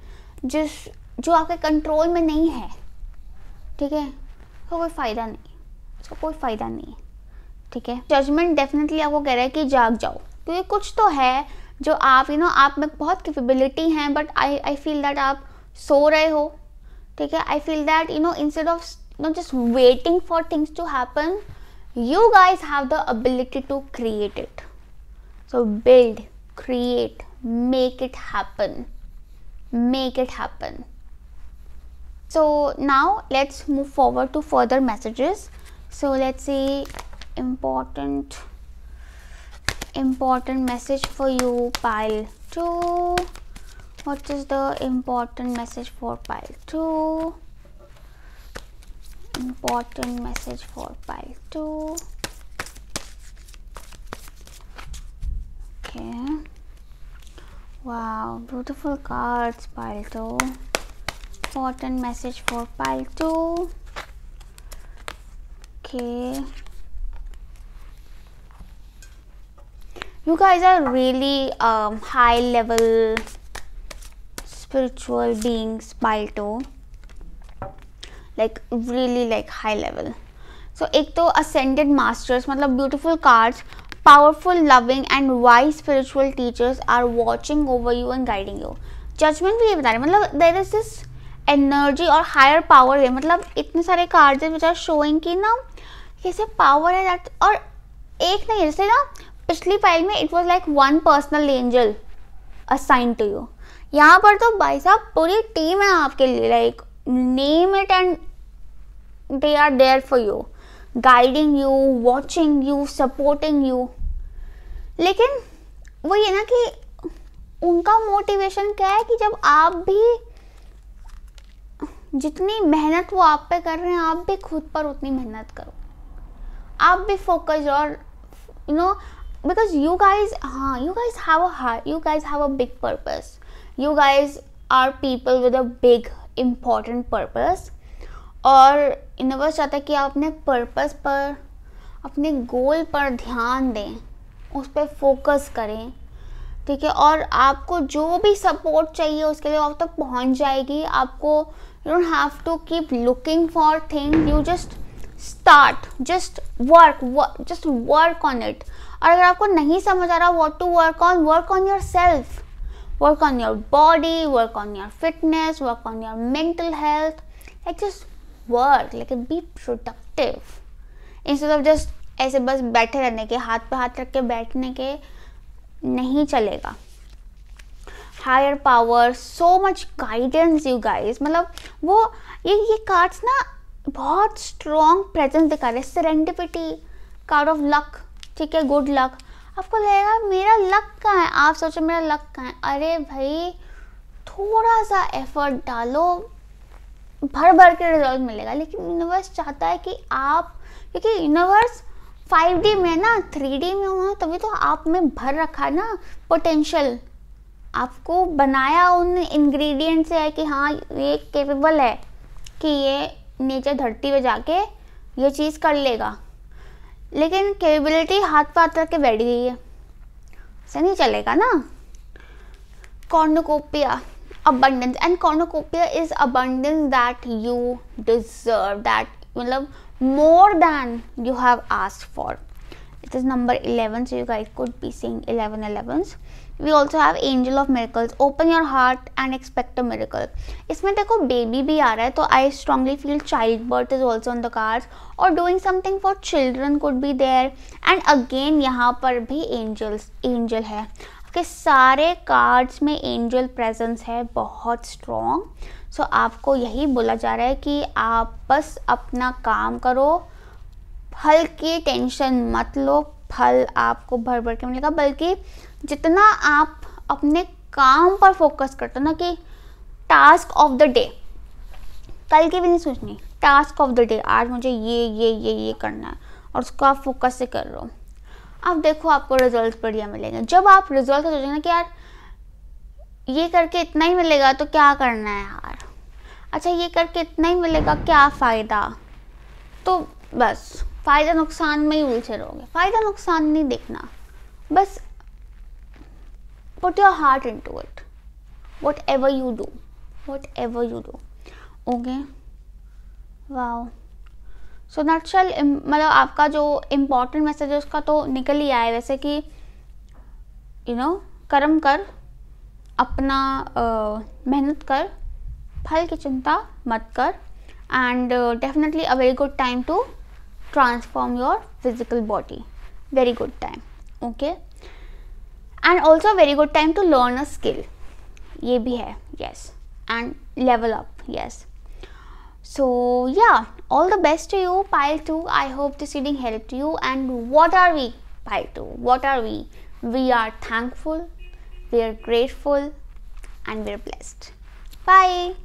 जो आपके कंट्रोल में नहीं है. ठीक है. तो कोई फ़ायदा नहीं, इसका कोई फ़ायदा नहीं है. ठीक है. जजमेंट डेफिनेटली आपको कह रहा है कि जाग जाओ, क्योंकि कुछ तो है जो आप यू नो आप में बहुत कैपेबिलिटी हैं, बट आई फील दैट आप सो रहे हो. ठीक है. I feel that you know instead of you know just waiting for things to happen, you guys have the ability to create it. So build, create, make it happen. Make it happen. So now let's move forward to further messages. So let's see important message for you, pile 2. What is the important message for pile 2? Important message for pile 2. Okay. Wow, beautiful cards, pile 2. Important message for pile 2. Okay. You guys are really high level spiritual beings, pile 2. Like really like high level. So एक तो ascended masters, मतलब beautiful cards, powerful, loving and wise spiritual teachers are watching over you and guiding you. Judgment भी ये बता रहे हैं, मतलब there is this energy और higher power है. मतलब इतने सारे cards हैं which are showing कि ना कैसे power है that, और एक नहीं, जैसे ना पिछली फाइल में it was like one personal angel assigned to you. यहाँ पर तो भाई साहब पूरी टीम है आपके लिए, like name it and they are there for you, guiding you, watching you, supporting you. लेकिन वो ये ना कि उनका मोटिवेशन क्या है कि जब आप भी जितनी मेहनत वो आप पे कर रहे हैं, आप भी खुद पर उतनी मेहनत करो. आप भी फोकस, और you know because you guys you guys have a big purpose. You guys are people with a big important purpose. और यूनिवर्स चाहता है कि आप अपने पर्पस पर, अपने गोल पर ध्यान दें, उस पर फोकस करें. ठीक है. और आपको जो भी सपोर्ट चाहिए उसके लिए आप तक पहुंच जाएगी. आपको You don't have to keep looking for things. You just start, just work on it. और अगर आपको नहीं समझ आ रहा what to work on yourself, work on your body, work on your fitness, work on your mental health. Like just work, like be productive instead of just ऐसे बस बैठे रहने के, हाथ पे हाथ रख के बैठने के नहीं चलेगा. Higher power, so much guidance you guys. मतलब वो ये कार्ड्स ना बहुत स्ट्रॉन्ग प्रेजेंस दिखा रहे हैं. सेरेंडिपिटी, कार्ड ऑफ लक, ठीक है, गुड लक. आपको लगेगा मेरा लक कहाँ है, आप सोचो मेरा लक कहाँ है. अरे भाई थोड़ा सा एफर्ट डालो, भर भर के रिजल्ट मिलेगा. लेकिन यूनिवर्स चाहता है कि आप, क्योंकि यूनिवर्स 5D में ना 3D में होना, तभी तो आप में भर रखा है ना पोटेंशियल. आपको बनाया उन इंग्रेडिएंट से है कि हाँ ये कैपेबल है कि ये नीचे धरती पे जाके ये चीज़ कर लेगा. लेकिन कैपेबिलिटी हाथ पे हाथ रख के बैठ गई है, ऐसे नहीं चलेगा ना. Cornucopia, abundance, and cornucopia is abundance that you deserve, that मतलब more than you have asked for. It is number 11, so you guys could be seeing 11s. We also have angel of miracles. Open your heart and expect a miracle. इसमें देखो baby भी आ रहा है, तो I strongly feel childbirth is also on the cards, or doing something for children could be there. And again यहाँ पर भी angel है. आपके सारे कार्ड्स में एंजल प्रेजेंस है, बहुत स्ट्रॉन्ग. सो आपको यही बोला जा रहा है कि आप बस अपना काम करो, फल की टेंशन मत लो. फल आपको भर भर के मिलेगा. बल्कि जितना आप अपने काम पर फोकस करते हो ना, कि टास्क ऑफ द डे, कल की भी नहीं सोचनी, टास्क ऑफ द डे, आज मुझे ये करना है, और उसको आप फोकस से कर रहे हो. अब देखो आपको रिजल्ट बढ़िया मिलेंगे. जब आप रिजल्ट सोचेंगे ना कि यार ये करके इतना ही मिलेगा तो क्या करना है यार, अच्छा ये करके इतना ही मिलेगा क्या फ़ायदा, तो बस फ़ायदा नुकसान में ही उलझे रहोगे. फ़ायदा नुकसान नहीं देखना, बस put your heart into it, whatever you do. Okay, wow. So nutshell मतलब आपका जो इम्पोर्टेंट मैसेज है उसका तो निकल ही आया. वैसे कि कर्म कर, अपना मेहनत कर, फल की चिंता मत कर. And definitely a very good time to transform your physical body. Very good time. Okay. And also very good time to learn a skill. ये भी है. Yes. And level up. Yes. So yeah, all the best to you, pile 2. I hope this reading helped you. And what are we, pile 2? What are we? We are thankful, we are grateful, and we are blessed. Bye.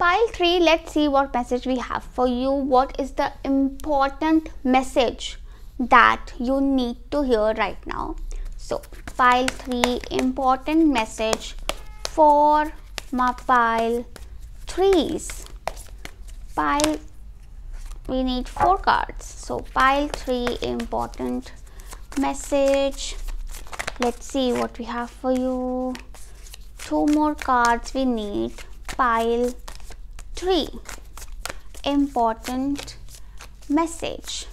Pile 3, let's see what message we have for you. What is the important message that you need to hear right now? So pile 3, important message for my pile 3s. Pile, we need 4 cards. So pile 3, important message. Let's see what we have for you. 2 more cards we need. Pile 3, important message.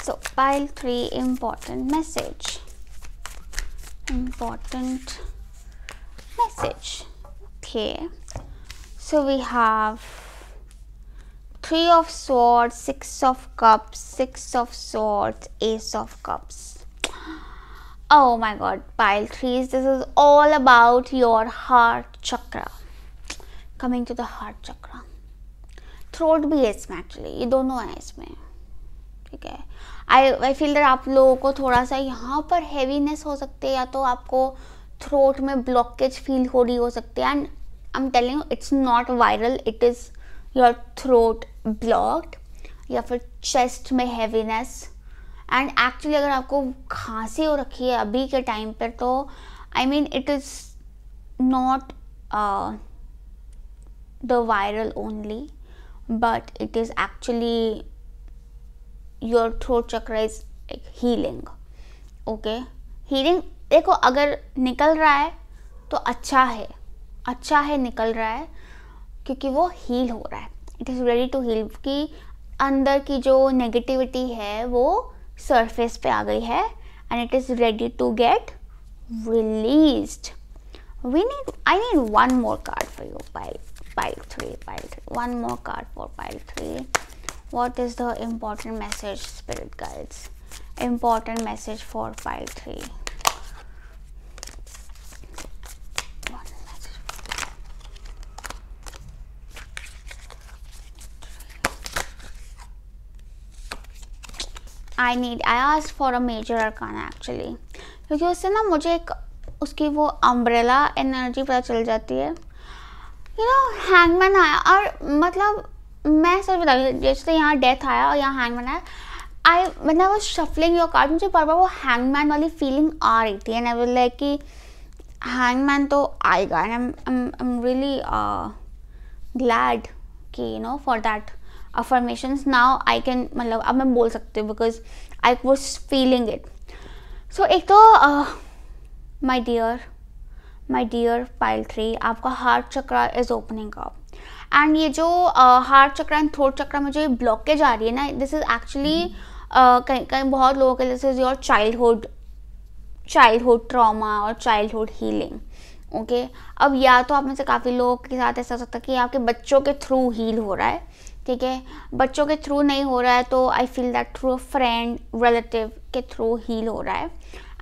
So pile 3, important message. Okay, so we have 3 of swords, 6 of cups, 6 of swords, ace of cups. Oh my god, pile 3s, this is all about your heart chakra. Coming to the heart chakra. Throat भी है इसमें actually, ये दोनों है इसमें. ठीक है. I feel that आप लोगों को थोड़ा सा यहाँ पर हैवीनेस हो सकती है, या तो आपको थ्रोट में ब्लॉकेज फील हो रही हो सकती है. And I am telling you, it's not viral, it is your throat blocked, या फिर चेस्ट में हैवीनेस. एंड एक्चुअली अगर आपको खांसी हो रखी है अभी के टाइम पर, तो I mean it is not the viral only, but it is actually your throat chakra is like healing. Okay, healing देखो, अगर निकल रहा है तो अच्छा है निकल रहा है, क्योंकि वो हील हो रहा है, it is ready to heal, कि अंदर की जो नेगेटिविटी है वो सरफेस पे आ गई है and it is ready to get released. I need one more card for you, pile 3. One more card for pile 3. What is the important message, spirit guides? Important message for pile 3. One message. I asked for a major arcana actually, क्योंकि उससे ना मुझे एक उसकी वो umbrella energy पता चल जाती है. हैंगमैन आया और मतलब मैं सच बता रही हूँ, जैसे यहाँ डेथ आया और यहाँ हैंगमैन आया, मतलब वो शफलिंग योर कार्ड, मुझे बार बार वो हैंगमैन वाली फीलिंग आ रही थी एंड आई वाज लाइक कि हैंगमैन तो आएगा and I am really glad कि for that affirmations now I can, मतलब अब मैं बोल सकती हूँ because I was feeling it. So एक तो my dear pile 3, आपका heart chakra is opening up and ये जो heart chakra and throat chakra में जो ये ब्लॉकेज आ रही है ना, दिस इज एक्चुअली कहीं बहुत लोगों के लिए this is your childhood trauma और चाइल्डहुड हीलिंग. ओके, अब या तो आप में से काफ़ी लोगों के साथ ऐसा हो सकता है कि आपके बच्चों के थ्रू हील हो रहा है, ठीक है. बच्चों के थ्रू नहीं हो रहा है तो I feel that through a friend relative के थ्रू हील हो रहा है.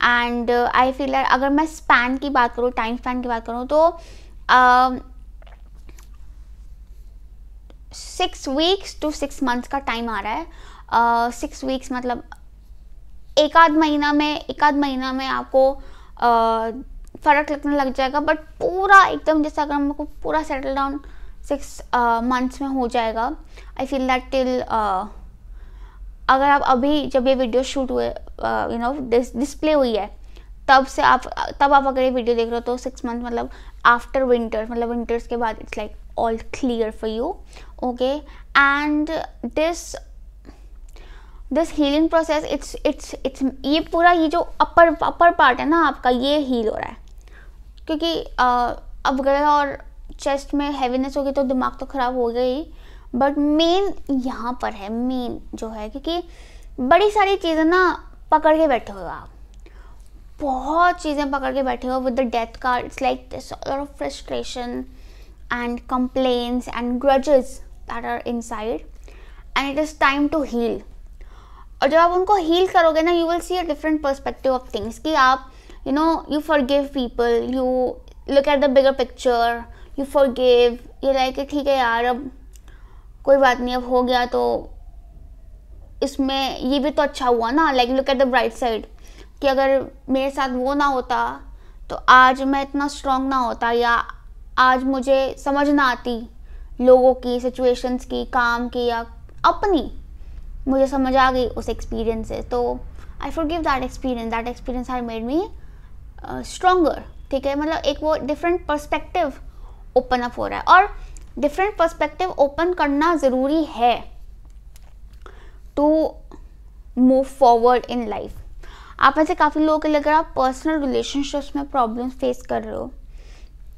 एंड आई फील दैट अगर मैं स्पैन की बात करूँ, टाइम स्पैन की बात करूँ, तो 6 weeks to 6 months का टाइम आ रहा है. 6 weeks मतलब एक आध महीना में आपको फ़र्क लगने लग जाएगा, बट पूरा एकदम जैसे अगर हमको पूरा सेटल डाउन 6 months में हो जाएगा. आई फील दैट टिल अगर आप अभी जब ये वीडियो शूट हुए डिस्प्ले हुई है तब आप अगर ये वीडियो देख रहे हो तो 6 months मतलब आफ्टर विंटर, मतलब विंटर्स के बाद it's like all clear for you. Okay, and this healing process it's ये पूरा ये जो अपर पार्ट है ना आपका, ये हील हो रहा है, क्योंकि अब गला और चेस्ट में हैवीनेस होगी तो दिमाग तो ख़राब हो गया ही, बट मेन यहाँ पर है, मेन जो है, क्योंकि बड़ी सारी चीज़ें ना पकड़ के बैठे हो आप, बहुत चीज़ें पकड़ के बैठे हो with the death card. It's like this lot of frustration and complaints and grudges that are inside and it is time to heal. और जब आप उनको हील करोगे ना, you will see a different perspective of things, कि आप you forgive people, you look at the bigger picture, you forgive, you like ठीक है यार, अब कोई बात नहीं, अब हो गया तो इसमें ये भी तो अच्छा हुआ ना. Like look at the bright side, कि अगर मेरे साथ वो ना होता तो आज मैं इतना स्ट्रांग ना होता, या आज मुझे समझ ना आती लोगों की, सिचुएशंस की, काम की, या अपनी मुझे समझ आ गई उस एक्सपीरियंस से. तो I forgive that experience had made me stronger. ठीक है, मतलब एक वो डिफरेंट पर्सपेक्टिव ओपन अप हो रहा है, और डिफरेंट पर्सपेक्टिव ओपन करना ज़रूरी है to move forward in life. आप में से काफ़ी लोगों के लिए अगर आप पर्सनल रिलेशनशिप्स में प्रॉब्लम्स फेस कर रहे हो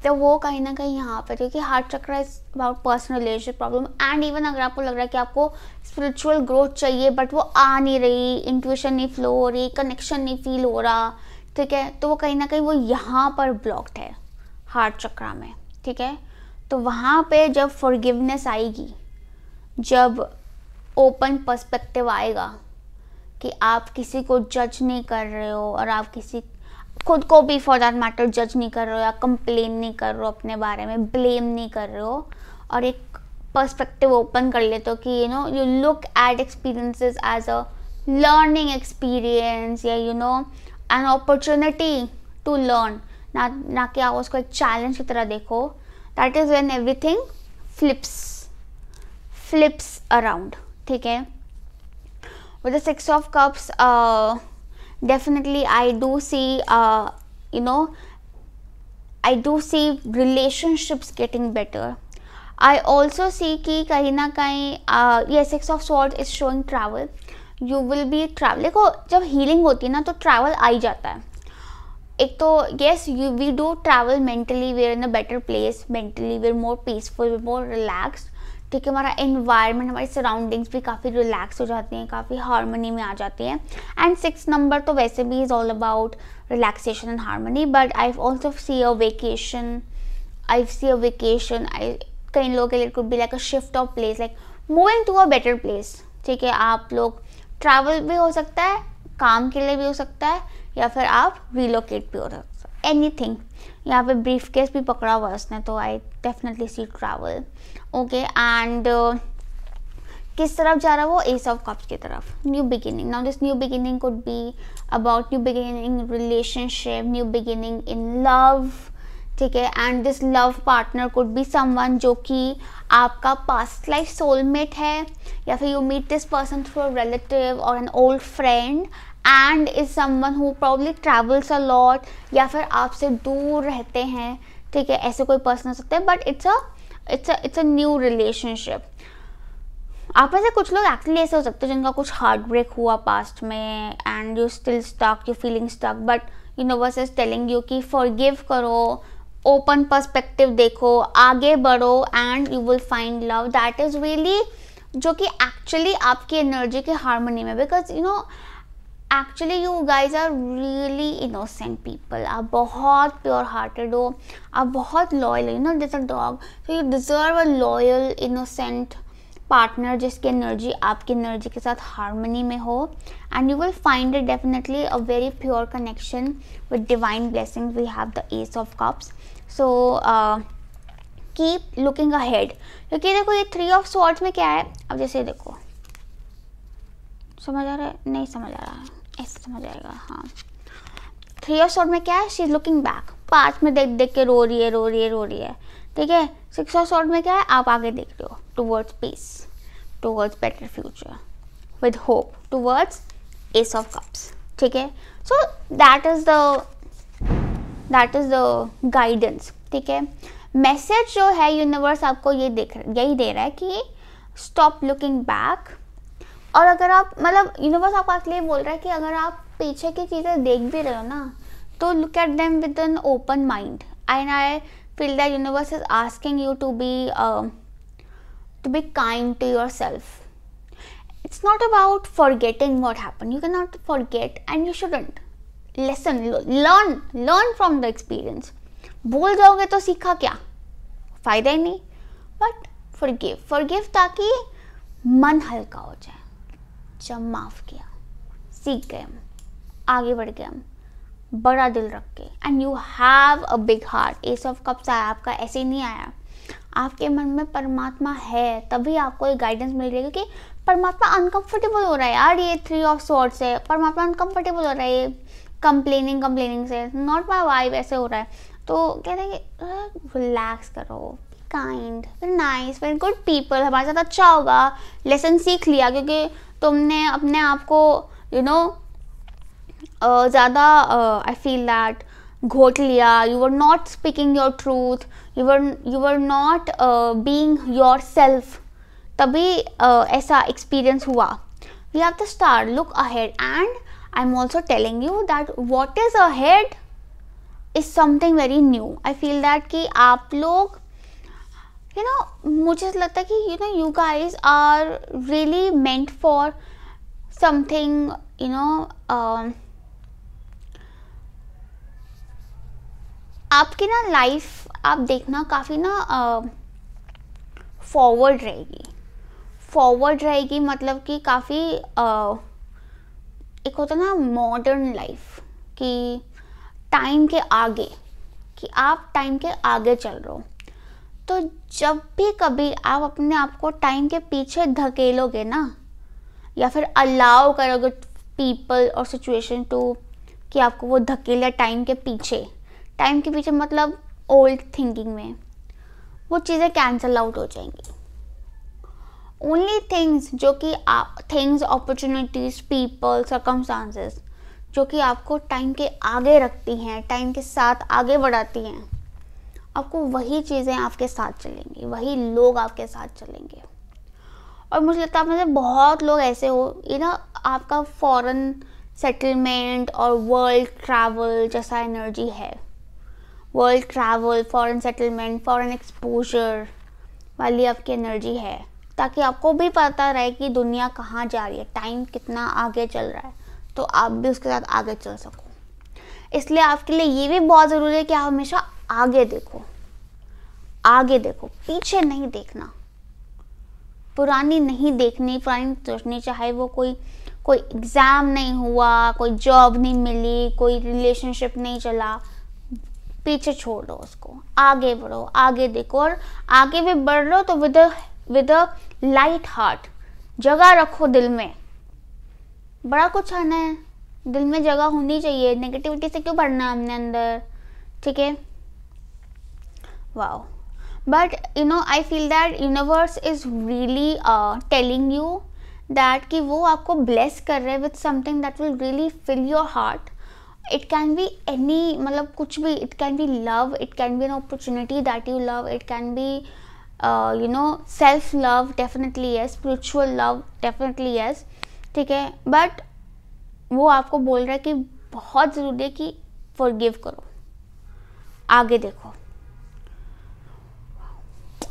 तो वो कहीं ना कहीं यहाँ पर, क्योंकि हार्ट चक्र is about personal relationship problem. And even अगर आपको लग रहा है कि आपको स्पिरिचुअल ग्रोथ चाहिए बट वो आ नहीं रही, इंट्यूशन नहीं फ्लो हो रही, कनेक्शन नहीं फील हो रहा, ठीक है, तो वो कहीं ना कहीं वो यहाँ पर ब्लॉक्ड है हार्ट चक्र में. ठीक है, तो वहाँ पे जब फॉरगिवनेस आएगी, जब ओपन पर्सपेक्टिव आएगा कि आप किसी को जज नहीं कर रहे हो, और आप किसी खुद को भी फॉर दैट मैटर जज नहीं कर रहे हो, या कंप्लेन नहीं कर रहे हो अपने बारे में, ब्लेम नहीं कर रहे हो, और एक पर्सपेक्टिव ओपन कर लेते हो कि you look at experiences as a learning experience, या एन अपॉर्चुनिटी टू लर्न, ना कि आप उसको एक चैलेंज की तरह देखो. That is when everything flips around. ठीक है, with the 6 of cups, definitely I do see I do see relationships getting better. I also see कि कहीं ना कहीं ये 6 of swords is showing travel. You will be travel. देखो, जब healing होती है ना तो travel आ ही जाता है. एक तो yes we do travel mentally, we're in a better place mentally, we're more peaceful, we're more relaxed, ठीक है. हमारा environment, हमारी surroundings भी काफ़ी relax हो जाती हैं, काफ़ी harmony में आ जाती हैं. And 6 number तो वैसे भी is all about relaxation and harmony. But I've also see a vacation, कई लोगों के लिए could be like a shift of place, like moving to a better place, ठीक है. आप लोग travel भी हो सकता है, काम के लिए भी हो सकता है, या फिर आप रिलोकेट भी हो सकते हैं, एनीथिंग. यहाँ पे ब्रीफ केस भी पकड़ा हुआ है उसने, तो I definitely see travel. Okay, and किस तरफ जा रहा है वो? एस ऑफ कप्स की तरफ. New beginning. Now this new beginning could be about new beginning in relationship, new beginning in love, ठीक है. And this love partner could be someone जो कि आपका पास्ट लाइफ सोलमेट है, या फिर you meet this person through a relative और an old friend and is someone who probably travels a lot, या फिर आपसे दूर रहते हैं, ठीक है. ऐसे कोई पर्सन हो सकता है, but it's a new relationship. आप में से कुछ लोग एक्चुअली ऐसे हो सकते हैं जिनका कुछ हार्ट ब्रेक हुआ पास्ट में, and you still stuck, you feeling stuck, but universe is telling you कि फॉरगिव करो, ओपन पर्सपेक्टिव देखो, आगे बढ़ो, and you will find love that is really, जो कि एक्चुअली आपकी एनर्जी के हार्मनी में. Because you know actually you guys are really innocent people. आप बहुत प्योर हार्टेड हो, आप बहुत लॉयल हो, you know this a dog. So you deserve a loyal innocent partner जिसकी एनर्जी आपकी एनर्जी के साथ हार्मनी में हो, and you will find it definitely a very pure connection with divine blessing. We have the ace of cups. So keep looking ahead, क्योंकि देखो ये 3 of swords में क्या है. अब जैसे देखो, समझ आ रहा है? नहीं समझ आ रहा है, ऐसे समझ आएगा. हाँ, 3 ऑफ स्वॉर्ड में क्या है? She is looking back, past में देख देख के रो रही है, ठीक है. 6 ऑफ स्वॉर्ड में क्या है? आप आगे देख रहे हो, towards peace, towards better future, with hope, towards ace of cups, ठीक है. So that is the guidance, ठीक है. मैसेज जो है यूनिवर्स आपको यही दे रहा है कि स्टॉप लुकिंग बैक. और अगर आप मतलब यूनिवर्स आपको इसलिए बोल रहा है कि अगर आप पीछे की चीज़ें देख भी रहे हो ना, तो look at them with an open mind. And I feel that universe is asking you to be kind to your self. It's not about forgetting what happen, you can not forget and you shouldn't. Lesson, learn from the experience. भूल जाओगे तो सीखा क्या, फायदा ही नहीं. But forgive ताकि मन हल्का हो जाए. जब माफ़ किया, सीख गए हम, आगे बढ़ गए हम, बड़ा दिल रख के, and you have a big heart. S of cups आया आपका, ऐसे ही नहीं आया. आपके मन में परमात्मा है, तभी आपको एक गाइडेंस मिल रही है, क्योंकि परमात्मा अनकंफर्टेबल हो रहा है यार. ये 3 ऑफ स्वॉर्ड्स से परमात्मा अनकंफर्टेबल हो रहा है, ये कंप्लेनिंग से. नॉट माई वाइब ऐसे हो रहा है. तो कह रहे हैं कि रिलैक्स करो, kind, very nice, very good people. हमारे साथ अच्छा होगा, लेसन सीख लिया, क्योंकि तुमने अपने आप को यू नो ज़्यादा आई फील दैट घोट लिया. You were not speaking your truth, you were not being your self, तभी ऐसा एक्सपीरियंस हुआ. We have to start look ahead, and I am also telling you that what is ahead is something very new. I feel that कि आप लोग you know, मुझे लगता है कि you guys are really meant for something, आपकी ना life आप देखना काफ़ी ना फॉरवर्ड रहेगी. मतलब कि काफ़ी एक होता ना मॉडर्न लाइफ, कि टाइम के आगे, कि आप टाइम के आगे चल रहे हो. तो जब भी कभी आप अपने आप को टाइम के पीछे धकेलोगे ना, या फिर अलाउ करोगे पीपल और सिचुएशन टू कि आपको वो धकेले टाइम के पीछे मतलब ओल्ड थिंकिंग में, वो चीज़ें कैंसल आउट हो जाएंगी. ओनली थिंग्स जो कि थिंग्स, अपॉर्चुनिटीज, पीपल, सर्कमस्टांसेस जो कि आपको टाइम के आगे रखती हैं, टाइम के साथ आगे बढ़ाती हैं, आपको वही चीज़ें आपके साथ चलेंगी, वही लोग आपके साथ चलेंगे. और मुझे लगता है आप में से बहुत लोग ऐसे हो, आपका फॉरेन सेटलमेंट और वर्ल्ड ट्रैवल जैसा एनर्जी है। World travel, foreign settlement, foreign exposure वाली आपकी एनर्जी है, ताकि आपको भी पता रहे कि दुनिया कहाँ जा रही है, टाइम कितना आगे चल रहा है, तो आप भी उसके साथ आगे चल सको। इसलिए आपके लिए ये भी बहुत ज़रूरी है कि आप हमेशा आगे देखो, आगे देखो, पीछे नहीं देखना, पुरानी नहीं देखनी, पुरानी सोचनी। चाहे वो कोई एग्ज़ाम नहीं हुआ, कोई जॉब नहीं मिली, कोई रिलेशनशिप नहीं चला, पीछे छोड़ दो उसको, आगे बढ़ो, आगे देखो। और आगे भी बढ़ रहे हो तो विद अ लाइट हार्ट, जगह रखो दिल में। बड़ा कुछ आना है, दिल में जगह होनी चाहिए। नेगेटिविटी से क्यों भरना है हमने अंदर, ठीक है। Wow, but you know I feel that universe is really telling you that कि वो आपको ब्लेस कर रहे हैं with something that will really fill your heart. It can be any, मतलब कुछ भी, it can be love, it can be an opportunity that you love, it can be you know self love, definitely yes, spiritual love, definitely yes, ठीक है। But वो आपको बोल रहा है कि बहुत ज़रूरी है कि फॉरगिव करो, आगे देखो।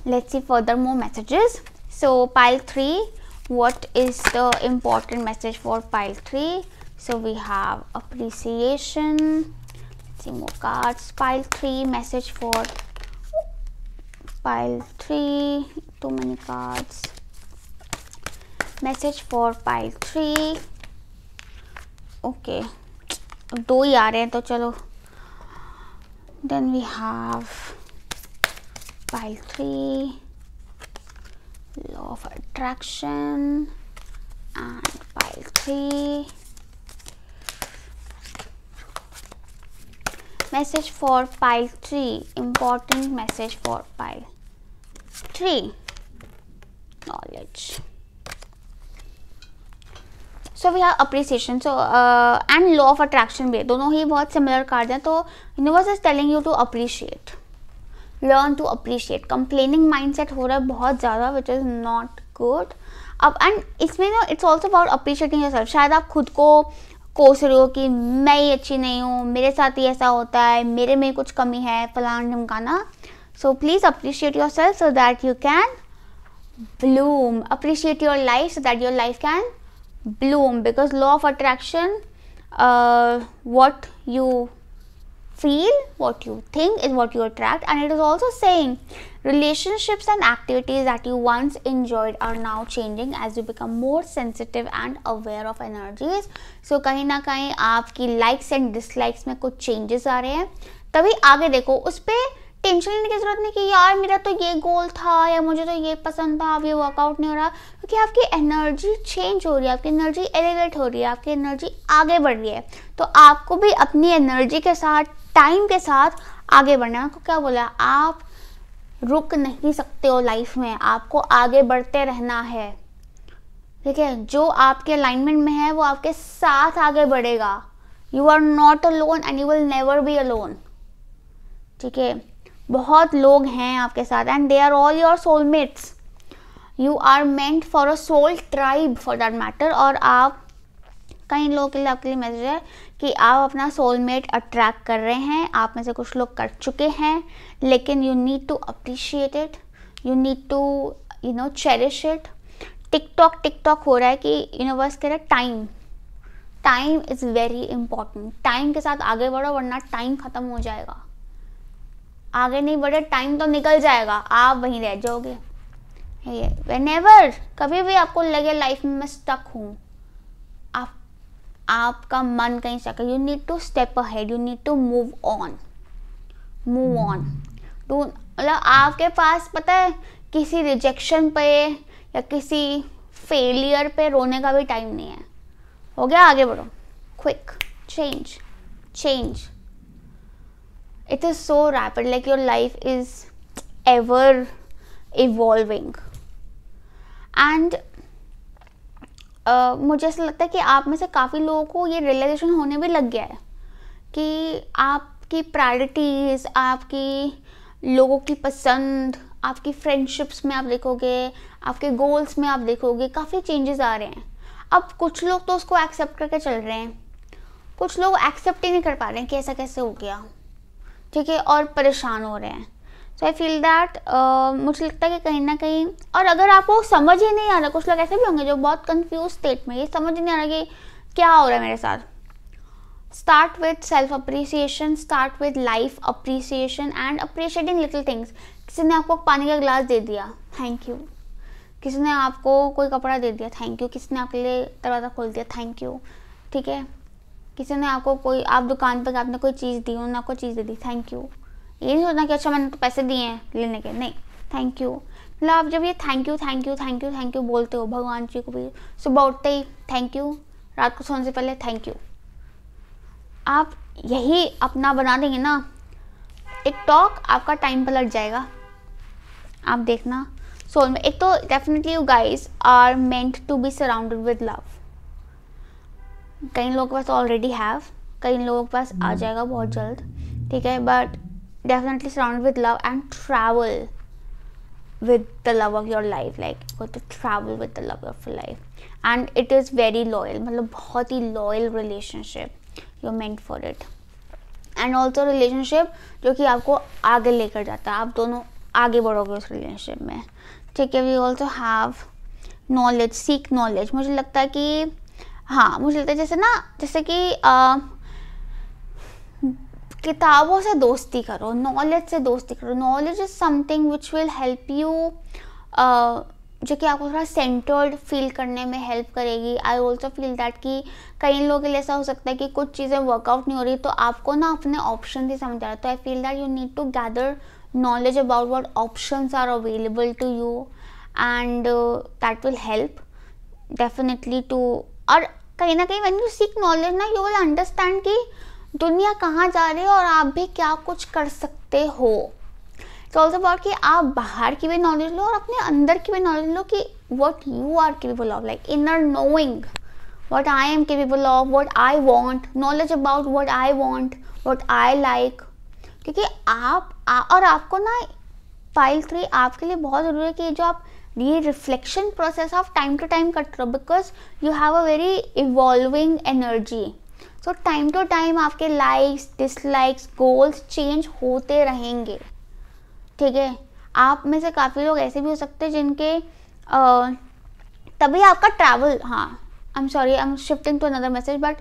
Let's see further more messages. So pile 3, what is the important message for pile 3? So we have appreciation. Let's see more cards. Pile 3, message for pile 3. Too many cards. Message for pile 3. Okay, अब 2 ही आ रहे हैं तो चलो। Then we have pile 3. Law of attraction and pile 3. Message for pile 3, important message for pile 3, knowledge. So we have appreciation, so and law of attraction भी, दोनों ही बहुत similar card हैं। तो universe is telling you to appreciate, learn to appreciate. Complaining mindset हो रहा है बहुत ज़्यादा, विच इज़ नॉट गुड। अब एंड इसमें ना it's also about appreciating yourself. शायद आप खुद को कोस रहे हो कि मैं ही अच्छी नहीं हूँ, मेरे साथ ही ऐसा होता है, मेरे में कुछ कमी है, फलाना ढमकाना। So please appreciate yourself so that you can bloom. Appreciate your life so that your life can bloom, because law of attraction, what you feel, what you think is what you attract. And it is also saying relationships and activities that you once enjoyed are now changing as you become more sensitive and aware of energies. So कहीं ना कहीं आपकी likes and dislikes में कुछ changes आ रहे हैं, तभी आगे देखो। उस पर टेंशन लेने की जरूरत नहीं कि यार मेरा तो ये गोल था या मुझे तो ये पसंद था, अब ये वर्कआउट नहीं हो रहा, क्योंकि आपकी एनर्जी चेंज हो रही है, आपकी एनर्जी एलिवेट हो रही है, आपकी एनर्जी आगे बढ़ रही है। तो आपको भी अपनी एनर्जी के साथ, टाइम के साथ आगे बढ़ना है। आपको क्या बोला, आप रुक नहीं सकते हो लाइफ में, आपको आगे बढ़ते रहना है, ठीक है। जो आपके अलाइनमेंट में है वो आपके साथ आगे बढ़ेगा। You are not alone and you will never be alone, ठीक है। बहुत लोग हैं आपके साथ and they are all your soulmates. You are meant for a soul tribe for that matter. और आप, कई लोगों के लिए, आपके लिए मैसेज है कि आप अपना सोलमेट अट्रैक्ट कर रहे हैं। आप में से कुछ लोग कर चुके हैं, लेकिन you need to appreciate it, you need to you know cherish it. Tick tock हो रहा है कि यूनिवर्स कह रहा है time is very important. Time के साथ आगे बढ़ो, वरना टाइम ख़त्म हो जाएगा। आगे नहीं बढ़े, टाइम तो निकल जाएगा, आप वहीं रह जाओगे। व्हेनेवर, कभी भी आपको लगे लाइफ में मैं स्टक हूँ, आपका मन कहीं स्टक है, you need to step ahead, you need to move on too. मतलब आपके पास पता है किसी रिजेक्शन पे या किसी फेलियर पे रोने का भी टाइम नहीं है। हो गया, आगे बढ़ो, quick change. It is so rapid, like your life is ever evolving. And मुझे ऐसा लगता है कि आप में से काफ़ी लोगों को ये रियलाइजेशन होने भी लग गया है कि आपकी प्रायोरिटीज़, आपकी लोगों की पसंद, आपकी फ्रेंडशिप्स में आप देखोगे, आपके गोल्स में आप देखोगे, काफ़ी चेंजेस आ रहे हैं। अब कुछ लोग तो उसको एक्सेप्ट करके चल रहे हैं, कुछ लोग एक्सेप्ट ही नहीं कर पा रहे हैं कि ऐसा कैसे हो गया, ठीक है, और परेशान हो रहे हैं. सो आई फील दैट मुझे लगता है कि कहीं ना कहीं, और अगर आपको समझ ही नहीं आ रहा, कुछ लोग ऐसे भी होंगे जो बहुत कंफ्यूज स्टेट में, ये समझ ही नहीं आ रहा कि क्या हो रहा है मेरे साथ. Start with self appreciation, start with life appreciation and appreciating little things. किसी ने आपको पानी का गिलास दे दिया, थैंक यू. किसी ने आपको कोई कपड़ा दे दिया, थैंक यू. किसी ने आपके लिए दरवाज़ा खोल दिया, थैंक यू, ठीक है. किसी ने आपको कोई, आप दुकान पर आपने कोई चीज़ दी, उन्होंने आपको चीज़ दे दी, थैंक यू. ये नहीं सोचना कि अच्छा मैंने तो पैसे दिए हैं लेने के, नहीं, थैंक यू. मतलब आप जब ये thank you thank you thank you thank you बोलते हो भगवान जी को भी, सुबह उठते ही थैंक यू, रात को सोने से पहले थैंक यू, आप यही अपना बना देंगे ना, टिकटॉक आपका टाइम पलट जाएगा, आप देखना. सोल में एक तो definitely you guys are meant to be surrounded with love. कई लोगों के पास ऑलरेडी हैव, कई लोगों के पास आ जाएगा बहुत जल्द, ठीक है. But definitely surrounded with love and travel with the love of your life, like you got to travel with the love of your life, and it is very loyal, मतलब बहुत ही loyal relationship you're meant for it. And also relationship जो कि आपको आगे लेकर जाता है, आप दोनों आगे बढ़ोगे उस relationship में, ठीक है. We also have knowledge, seek knowledge. मुझे लगता है कि हाँ, मुझे लगता है जैसे कि किताबों से दोस्ती करो, नॉलेज से दोस्ती करो. Knowledge is something which will help you, जो कि आपको थोड़ा सेंटर्ड फील करने में हेल्प करेगी. आई ऑल्सो फील दैट कि कई लोगों के लिए ऐसा हो सकता है कि कुछ चीज़ें वर्कआउट नहीं हो रही, तो आपको ना अपने ऑप्शन ही समझ आ रहा है. तो I feel that you need to gather knowledge about what options are available to you, and that will help definitely to. और कहीं ना कहीं when you seek knowledge ना, you will understand कि दुनिया कहाँ जा रही है और आप भी क्या कुछ कर सकते हो. इट्स ऑल्सो अबाउट कि आप बाहर की भी नॉलेज लो और अपने अंदर की भी नॉलेज लो कि what you are capable of, like inner knowing what I am capable of, what I want, knowledge about what I want, what I like. क्योंकि और आपको ना पाइल 3 आपके लिए बहुत ज़रूरी है कि जो आप ये reflection process of time to time करते रहो, because you have a very evolving energy. So time to time आपके लाइक्स, डिसलाइक्स, गोल्स चेंज होते रहेंगे, ठीक है. आप में से काफ़ी लोग ऐसे भी हो सकते हैं जिनके तभी आपका ट्रैवल, हाँ I am sorry, I am shifting to another message, but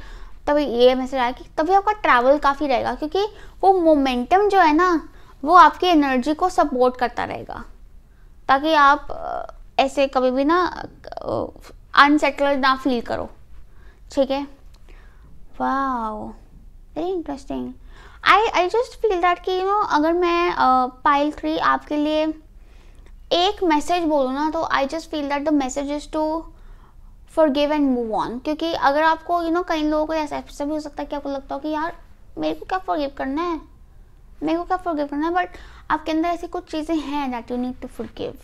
तभी ये मैसेज आया कि तभी आपका ट्रैवल काफ़ी रहेगा, क्योंकि वो मोमेंटम जो है ना, वो आपकी एनर्जी को सपोर्ट करता रहेगा, ताकि आप ऐसे कभी भी ना अनसेटल्ड ना फील करो, ठीक है. Wow, very interesting. I just feel that कि यू नो, अगर मैं पाइल 3 आपके लिए एक मैसेज बोलूँ ना, तो I just feel that the message is to forgive and move on. क्योंकि अगर आपको यू नो, कई लोगों को ऐसा भी हो सकता है कि आपको लगता हो कि यार मेरे को क्या फॉरगिव करना है, बट आपके अंदर ऐसी कुछ चीज़ें हैं that you need to forgive,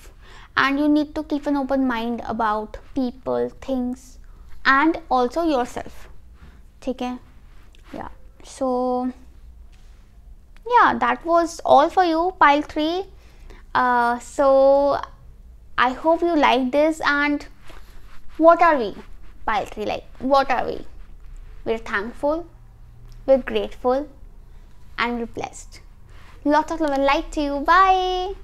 and you need to keep an open mind about people, things and also your self, ठीक है. या सो yeah, that was all for you, pile 3. So I hope you like this. And what are we, pile 3, like what are we? We're thankful, we're grateful, and we're blessed. Lots of love and light to you. Bye.